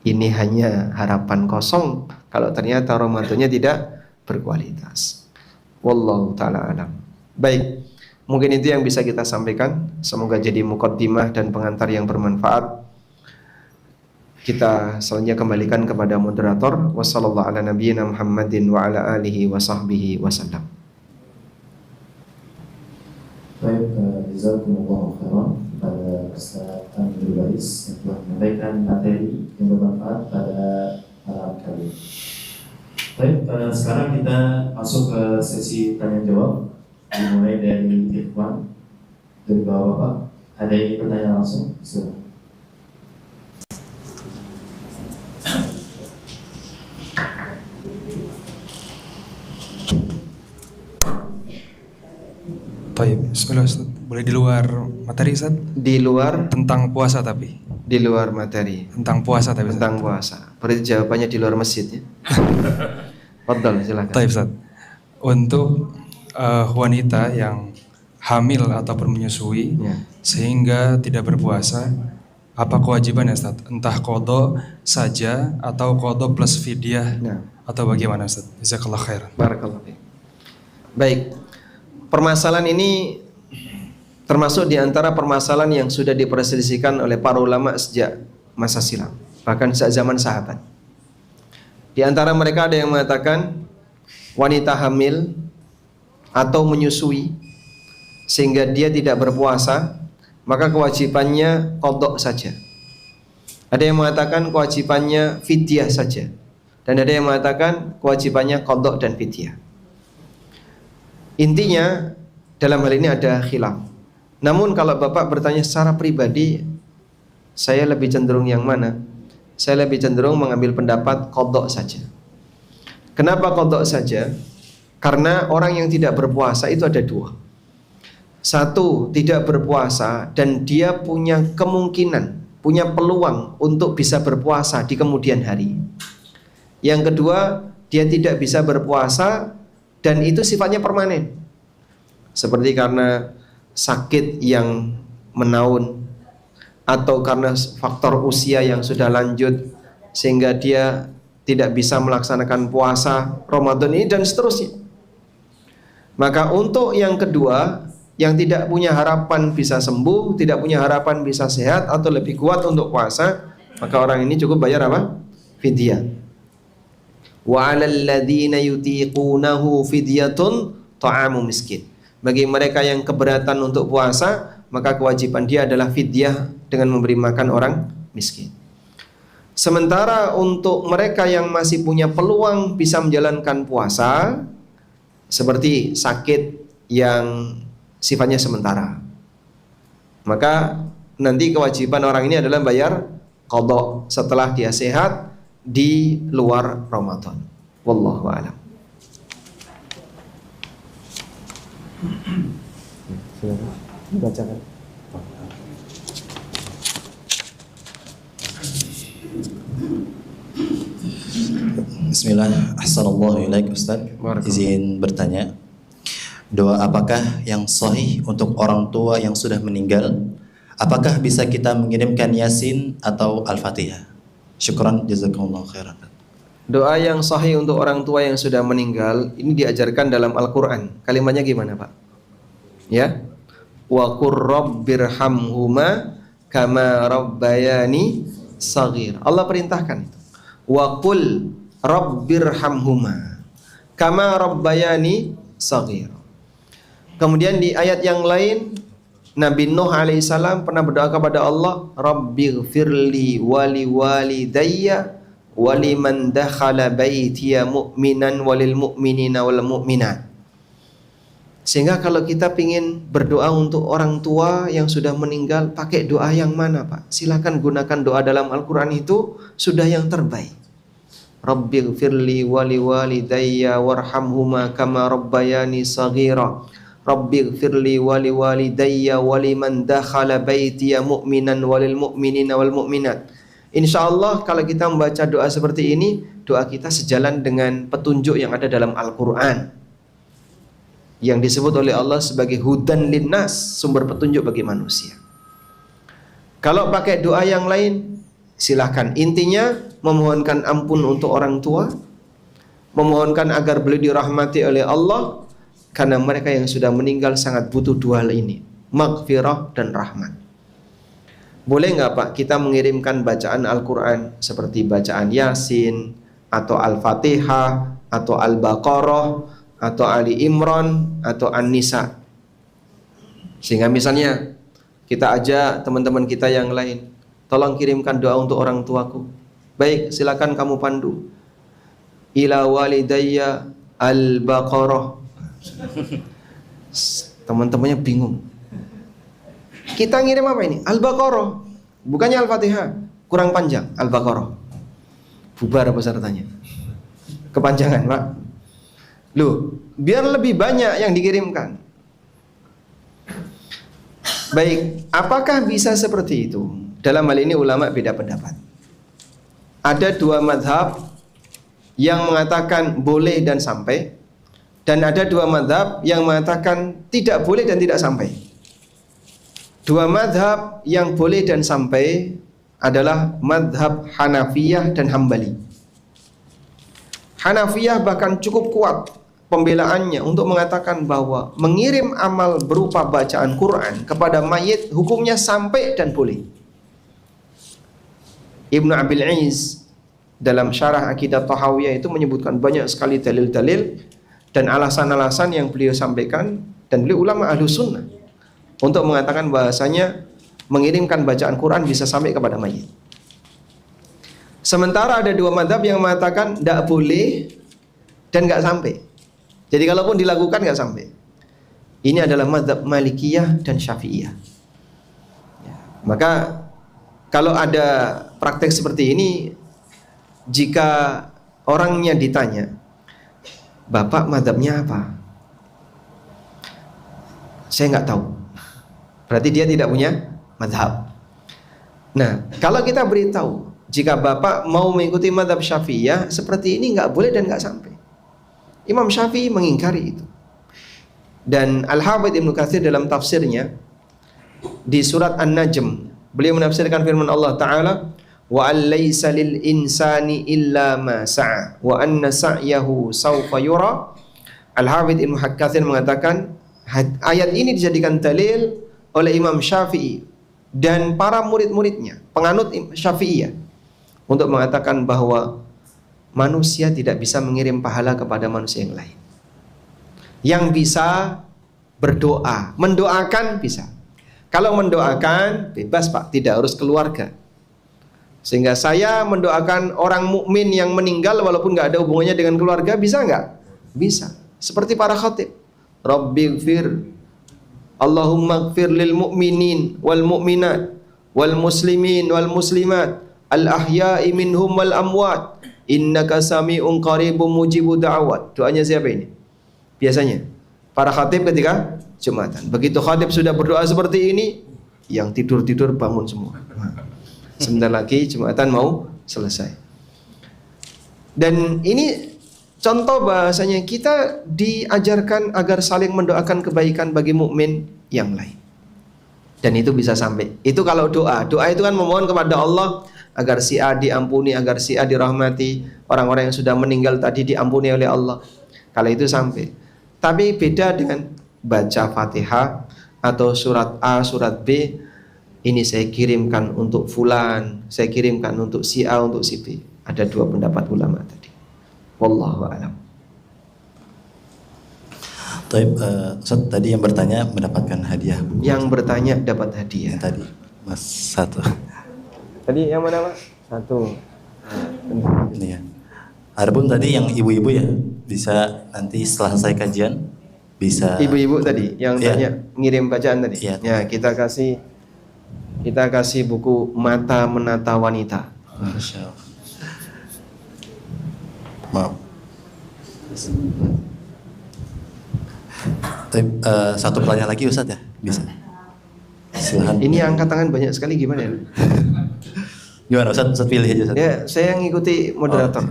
Ini hanya harapan kosong kalau ternyata Ramadannya tidak berkualitas. Wallahu ta'ala alam. Baik, mungkin itu yang bisa kita sampaikan. Semoga jadi muqaddimah dan pengantar yang bermanfaat. Kita selanjutnya kembalikan kepada moderator. Wassallallahu ala nabiyyina Muhammadin wa ala alihi wa sahbihi wasallam. Baik, jazakumullah khairan pada Ustaz Amir Baris yang telah menyampaikan materi yang bermanfaat pada malam kali ini. Baik, sekarang kita masuk ke sesi tanya jawab, dimulai dari Ikhwan dari Bapak-Bapak. Ada yang ingin bertanya langsung? Silakan. Baik, bismillah Ustaz. Boleh di luar materi Ustaz? Di luar Tentang puasa tapi. di luar materi. Tentang puasa tapi Ustaz. Tentang puasa. Berarti jawabannya di luar masjid ya. Fadhal, silakan. Baik Ustaz. Untuk wanita yang hamil ataupun menyusui Ya. sehingga tidak berpuasa, apa kewajibannya Ustaz? Entah qadha saja atau qadha plus fidyah Nah, atau bagaimana Ustaz? Jazakallah khairan. barakallahu fiik. Baik. Permasalahan ini termasuk di antara permasalahan yang sudah diperselisihkan oleh para ulama sejak masa silam, bahkan sejak zaman sahabat. Di antara mereka ada yang mengatakan wanita hamil atau menyusui sehingga dia tidak berpuasa, maka kewajibannya qadha saja. Ada yang mengatakan kewajibannya fidyah saja. Dan ada yang mengatakan kewajibannya qadha dan fidyah. Intinya dalam hal ini ada khilaf. Namun kalau Bapak bertanya secara pribadi, saya lebih cenderung yang mana? Saya lebih cenderung mengambil pendapat qadha saja. Kenapa qadha saja? Karena orang yang tidak berpuasa itu ada dua. Satu, tidak berpuasa dan dia punya kemungkinan, punya peluang untuk bisa berpuasa di kemudian hari. Yang kedua, dia tidak bisa berpuasa dan itu sifatnya permanen. Seperti karena sakit yang menaun atau karena faktor usia yang sudah lanjut sehingga dia tidak bisa melaksanakan puasa Ramadan ini dan seterusnya. Maka untuk yang kedua, yang tidak punya harapan bisa sembuh, tidak punya harapan bisa sehat atau lebih kuat untuk puasa, maka orang ini cukup bayar apa? Fidyah. Wa 'alal ladzina yutiqunahu fidyatun ta'amu miskin. Bagi mereka yang keberatan untuk puasa, maka kewajiban dia adalah fidyah dengan memberi makan orang miskin. Sementara untuk mereka yang masih punya peluang bisa menjalankan puasa, seperti sakit yang sifatnya sementara, maka nanti kewajiban orang ini adalah bayar qadha setelah dia sehat di luar Ramadan. Wallahu a'lam. Silakan bacakan. Bismillah, Assalamualaikum Ustaz. Izin bertanya, doa apakah yang sahih untuk orang tua yang sudah meninggal? Apakah bisa kita mengirimkan Yasin atau Al-Fatihah? Syukran, jazakumullah khairan. Doa yang sahih untuk orang tua yang sudah meninggal ini diajarkan dalam Al-Quran. Kalimatnya gimana Pak? Ya, wa qur rabbirhamhuma kama rabbayani saghir. Allah perintahkan itu. Wa qul rabbirhamhuma kama rabbayani saghir. Kemudian di ayat yang lain Nabi Nuh alaihissalam pernah berdoa kepada Allah, Rabbighfirli wali walidayya waliman dakhala baitiya mu'minan walil mu'minina wal mu'minat. Sehingga kalau kita ingin berdoa untuk orang tua yang sudah meninggal, pakai doa yang mana Pak? Silakan gunakan doa dalam Al-Quran itu sudah yang terbaik. Rabbighfirli wali walidayya warhamhuma kama rabbayani saghira. Rabbighfirli wa liwalidayya wa liman dakhala baitiya mu'minan walil mu'minina wal mu'minat. Insyaallah kalau kita membaca doa seperti ini, doa kita sejalan dengan petunjuk yang ada dalam Al-Qur'an, yang disebut oleh Allah sebagai hudan linnas, sumber petunjuk bagi manusia. Kalau pakai doa yang lain, silahkan. Intinya memohonkan ampun untuk orang tua, memohonkan agar beliau dirahmati oleh Allah, karena mereka yang sudah meninggal sangat butuh dua hal ini, maghfirah dan rahmat. Boleh nggak Pak kita mengirimkan bacaan Al-Quran seperti bacaan Yasin atau Al-Fatihah atau Al-Baqarah atau Ali Imran atau An-Nisa, sehingga misalnya kita ajak teman-teman kita yang lain, tolong kirimkan doa untuk orang tuaku. Baik, silakan kamu pandu. Ila walidayya Al-Baqarah. Teman-temannya bingung. Kita ngirim apa ini? Al-Baqarah. Bukannya Al-Fatihah. Kurang panjang Al-Baqarah. Bubar pesertanya. Kepanjangan, Pak. Loh, biar lebih banyak yang dikirimkan. Baik, apakah bisa seperti itu? Dalam hal ini ulama beda pendapat. Ada dua madhab yang mengatakan boleh dan sampai, dan ada dua madhab yang mengatakan tidak boleh dan tidak sampai. Dua madhab yang boleh dan sampai adalah madhab Hanafiyah dan Hambali. Hanafiyah bahkan cukup kuat pembelaannya untuk mengatakan bahwa mengirim amal berupa bacaan Quran kepada mayit hukumnya sampai dan boleh. Ibnu Abil Iz dalam syarah Aqidah Tahawiyah itu menyebutkan banyak sekali dalil-dalil dan alasan-alasan yang beliau sampaikan, dan beliau ulama ahlu sunnah untuk mengatakan bahasanya mengirimkan bacaan Quran bisa sampai kepada mayit. Sementara ada dua madhab yang mengatakan tidak boleh dan nggak sampai. Jadi kalaupun dilakukan nggak sampai. Ini adalah madhab Malikiyah dan Syafi'iyah. Maka kalau ada praktek seperti ini, jika orangnya ditanya, Bapak madhabnya apa? Saya nggak tahu. Berarti dia tidak punya madhab. Nah, kalau kita beritahu, jika Bapak mau mengikuti madhab Syafi'iyah, seperti ini nggak boleh dan nggak sampai. Imam Syafi'i mengingkari itu. Dan Al-Hafidz Ibnu Katsir dalam tafsirnya di surat An-Najm, beliau menafsirkan firman Allah Ta'ala, wa allaysa lil insani illa ma sa'a wa anna sa'yahu sawfa yura. Al-Hafidz Ibnu Katsir mengatakan ayat ini dijadikan dalil oleh Imam Syafi'i dan para murid-muridnya, penganut Syafi'iyah, untuk mengatakan bahwa manusia tidak bisa mengirim pahala kepada manusia yang lain. Yang bisa berdoa, mendoakan bisa. Kalau mendoakan bebas Pak, tidak harus keluarga. Sehingga saya mendoakan orang mukmin yang meninggal walaupun nggak ada hubungannya dengan keluarga, bisa nggak? Bisa. Seperti para khatib. Rabbighfir, Allahumma ighfir lil mu'minin wal mu'minat wal muslimin wal muslimat al ahya'i minhum wal amwat innaka sami'un qaribun mujibu da'awat. Doanya siapa ini? Biasanya para khatib ketika Jumatan. Begitu khatib sudah berdoa seperti ini, yang tidur-tidur bangun semua. Sebentar lagi Jumatan mau selesai. Dan ini contoh bahasanya kita diajarkan agar saling mendoakan kebaikan bagi mukmin yang lain. Dan itu bisa sampai. Itu kalau doa. Doa itu kan memohon kepada Allah agar si A diampuni, agar si A dirahmati, orang-orang yang sudah meninggal tadi diampuni oleh Allah. Kalau itu sampai. Tapi beda dengan baca Fatihah atau surat A, surat B. Ini saya kirimkan untuk fulan, saya kirimkan untuk si A, untuk si B. Ada dua pendapat ulama tadi. Wallahu a'lam. Ustaz, tadi yang bertanya mendapatkan hadiah. Yang bertanya dapat hadiah. Tadi Mas satu. Tadi yang mana Mas? Satu. Ini ya. Adapun tadi yang ibu-ibu ya, bisa nanti setelah selesai kajian bisa. Ibu-ibu tadi yang tanya ngirim bacaan tadi. Ya. Ya, kita kasih buku Mata Menata Wanita. Masya Allah. Maaf. Satu pertanyaan lagi Ustaz ya, bisa? Silahkan. Ini angkat tangan banyak sekali gimana ya? Gimana Ustaz? Ustaz pilih aja Ustaz. Ya, saya ngikuti moderator.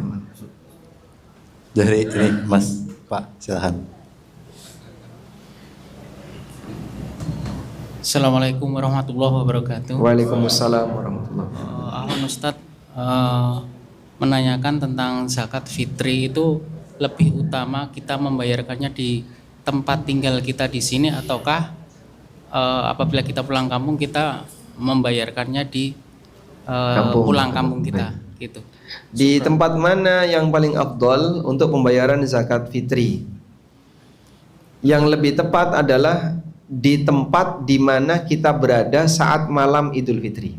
Dari ini Mas Pak, silahkan. Assalamualaikum warahmatullahi wabarakatuh. Waalaikumsalam warahmatullahi wabarakatuh. Ahlan Ustadz menanyakan tentang zakat fitri itu lebih utama kita membayarkannya di tempat tinggal kita di sini ataukah apabila kita pulang kampung kita membayarkannya di pulang kampung kita gitu. Di tempat mana yang paling afdol untuk pembayaran zakat fitri? Yang lebih tepat adalah di tempat di mana kita berada saat malam Idul Fitri.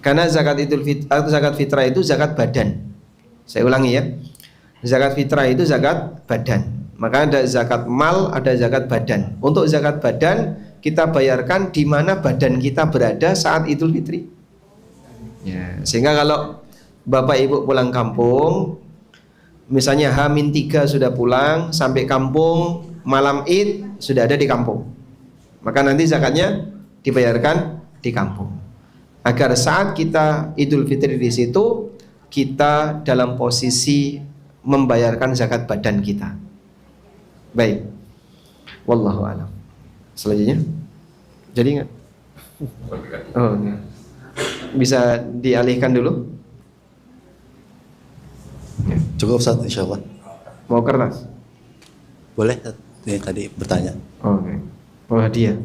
Karena zakat fitrah itu zakat badan. Saya ulangi ya. Zakat fitrah itu zakat badan. Maka ada zakat mal, ada zakat badan. Untuk zakat badan kita bayarkan di mana badan kita berada saat Idul Fitri. Ya, sehingga kalau Bapak Ibu pulang kampung, misalnya H-3 sudah pulang, sampai kampung malam Id sudah ada di kampung, maka nanti zakatnya dibayarkan di kampung. Agar saat kita Idul Fitri di situ kita dalam posisi membayarkan zakat badan kita. Baik, wallahu a'lam. Selanjutnya, jadi nggak? Oh, enggak. Bisa dialihkan dulu? Cukup Ustaz, insyaallah. Mau kertas? Boleh Ustaz? Ini tadi bertanya. Oke. Oh, hadiah.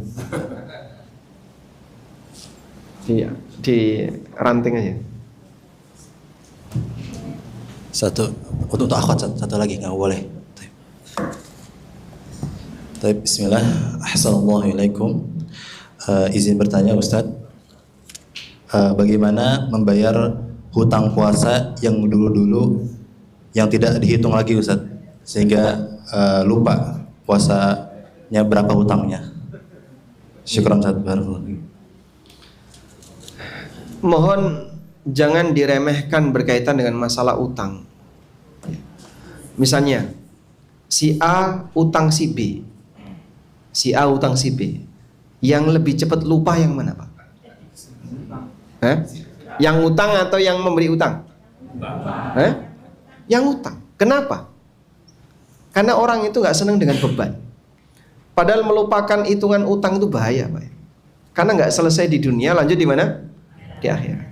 Di ranting aja. Satu untuk akhwat, satu lagi nggak boleh. Baik, bismillah. Assalamualaikum. Izin bertanya Ustadz, bagaimana membayar hutang puasa yang dulu-dulu yang tidak dihitung lagi Ustadz, sehingga lupa puasanya berapa hutangnya? Syukran Ustadz. Mohon jangan diremehkan berkaitan dengan masalah utang. Misalnya si A utang si B, si A utang si B, yang lebih cepat lupa yang mana Pak? Yang utang atau yang memberi utang? Yang utang. Kenapa? Karena orang itu nggak senang dengan beban. Padahal melupakan hitungan utang itu bahaya, Pak. Karena nggak selesai di dunia, lanjut di mana? Di akhirat.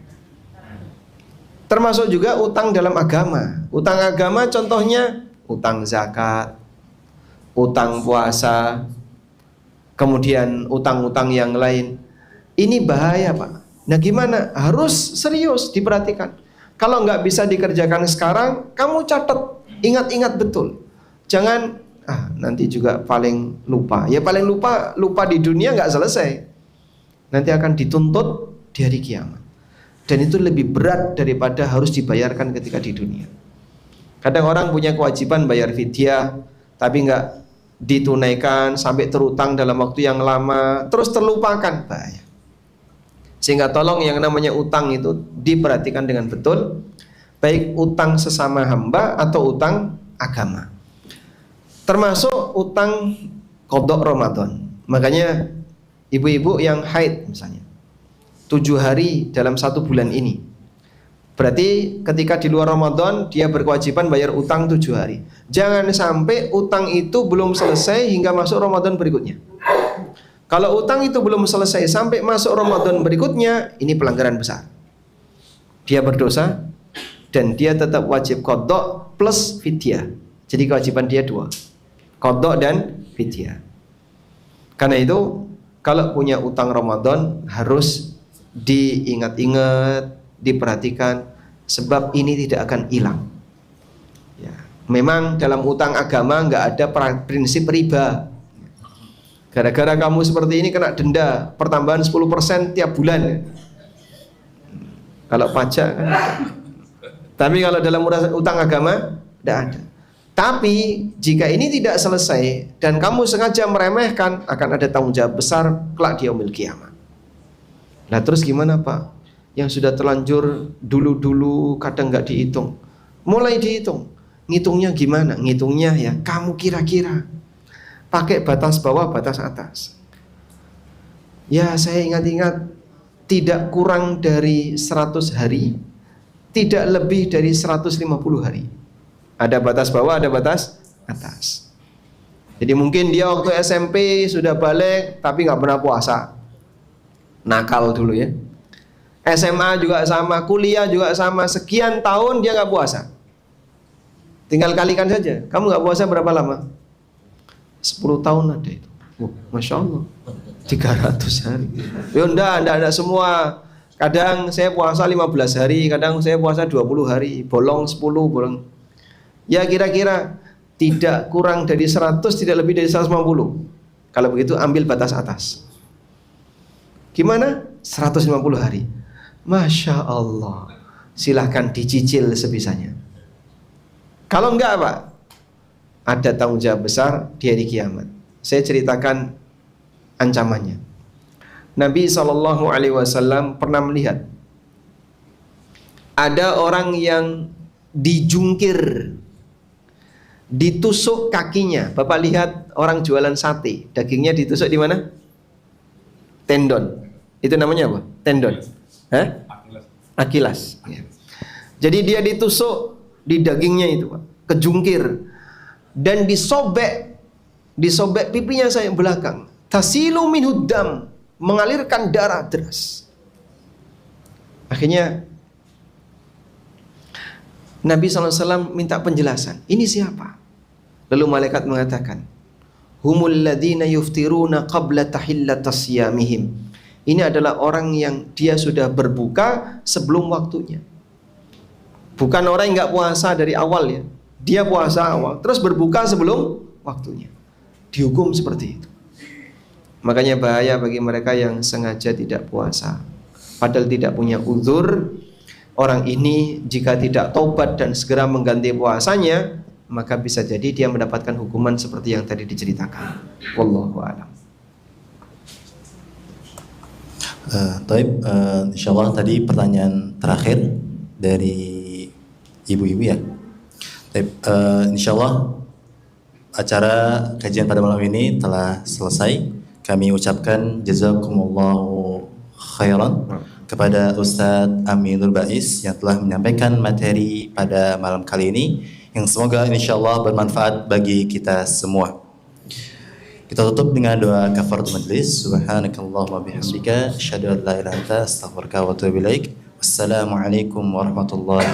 Termasuk juga utang dalam agama. Utang agama contohnya utang zakat, utang puasa, kemudian utang-utang yang lain. Ini bahaya, Pak. Nah, gimana? Harus serius diperhatikan. Kalau nggak bisa dikerjakan sekarang, kamu catat, ingat-ingat betul. Jangan nanti juga paling lupa. Ya paling lupa di dunia nggak selesai. Nanti akan dituntut di hari kiamat. Dan itu lebih berat daripada harus dibayarkan ketika di dunia. Kadang orang punya kewajiban bayar fidyah, tapi nggak ditunaikan sampai terutang dalam waktu yang lama, terus terlupakan, bahaya. Sehingga tolong yang namanya utang itu diperhatikan dengan betul, baik utang sesama hamba atau utang agama. Termasuk utang qadha Ramadan. Makanya ibu-ibu yang haid misalnya 7 hari dalam 1 bulan ini, berarti ketika di luar Ramadan dia berkewajiban bayar utang 7 hari. Jangan sampai utang itu belum selesai hingga masuk Ramadan berikutnya. Kalau utang itu belum selesai sampai masuk Ramadan berikutnya, ini pelanggaran besar. Dia berdosa dan dia tetap wajib qadha plus fidyah. Jadi kewajiban dia 2, qadha dan fidyah. Karena itu kalau punya utang Ramadan harus diingat-ingat, diperhatikan, sebab ini tidak akan hilang. Ya, memang dalam utang agama nggak ada prinsip riba. Gara-gara kamu seperti ini kena denda pertambahan 10% tiap bulan. Kalau pajak kan. Tapi kalau dalam utang agama tidak ada. Tapi jika ini tidak selesai dan kamu sengaja meremehkan, akan ada tanggung jawab besar kelak di yaumil qiyamah. Nah terus gimana Pak? Yang sudah terlanjur dulu-dulu kadang nggak dihitung, mulai dihitung. Ngitungnya gimana? Ngitungnya ya kamu kira-kira pakai batas bawah, batas atas. Ya, saya ingat-ingat tidak kurang dari 100 hari, tidak lebih dari 150 hari. Ada batas bawah, ada batas atas. Jadi mungkin dia waktu SMP sudah balik tapi nggak pernah puasa. Nakal dulu ya. SMA juga sama, kuliah juga sama, sekian tahun dia nggak puasa. Tinggal kalikan saja. Kamu nggak puasa berapa lama? 10 tahun ada itu. Masya Allah. 300 hari. Ya enggak semua. Kadang saya puasa 15 hari, kadang saya puasa 20 hari, bolong 10, bolong. Ya kira-kira tidak kurang dari 100, tidak lebih dari 150. Kalau begitu ambil batas atas. Gimana? 150 hari. Masya Allah. Silahkan dicicil sebisanya. Kalau enggak Pak, ada tanggung jawab besar di hari kiamat. Saya ceritakan ancamannya. Nabi SAW pernah melihat ada orang yang dijungkir, ditusuk kakinya. Bapak lihat orang jualan sate, dagingnya ditusuk di mana? Tendon. Itu namanya apa? Tendon. Akilas. Ya. Jadi dia ditusuk di dagingnya itu, Pak. Kejungkir dan disobek pipinya saya belakang. Tasilu minhud dam, mengalirkan darah deras. Akhirnya Nabi SAW minta penjelasan. Ini siapa? Lalu malaikat mengatakan, humul ladina yuftiruna qabla tahillatas siyamihim. Ini adalah orang yang dia sudah berbuka sebelum waktunya. Bukan orang yang nggak puasa dari awal ya. Dia puasa awal, terus berbuka sebelum waktunya. Dihukum seperti itu. Makanya bahaya bagi mereka yang sengaja tidak puasa, padahal tidak punya uzur. Orang ini jika tidak taubat dan segera mengganti puasanya, maka bisa jadi dia mendapatkan hukuman seperti yang tadi diceritakan. Wallahu a'lam. Insyaallah tadi pertanyaan terakhir dari ibu-ibu ya. Insyaallah acara kajian pada malam ini telah selesai. Kami ucapkan jazakumullahu khairan kepada Ustadz Aminul Bais yang telah menyampaikan materi pada malam kali ini, yang semoga insyaallah bermanfaat bagi kita semua. Kita tutup dengan doa kafaratul majlis. Subhanakallahumma bihamdika asyhadu an la ilaha illa anta astaghfiruka wa atubu ilaik. Wassalamualaikum warahmatullahi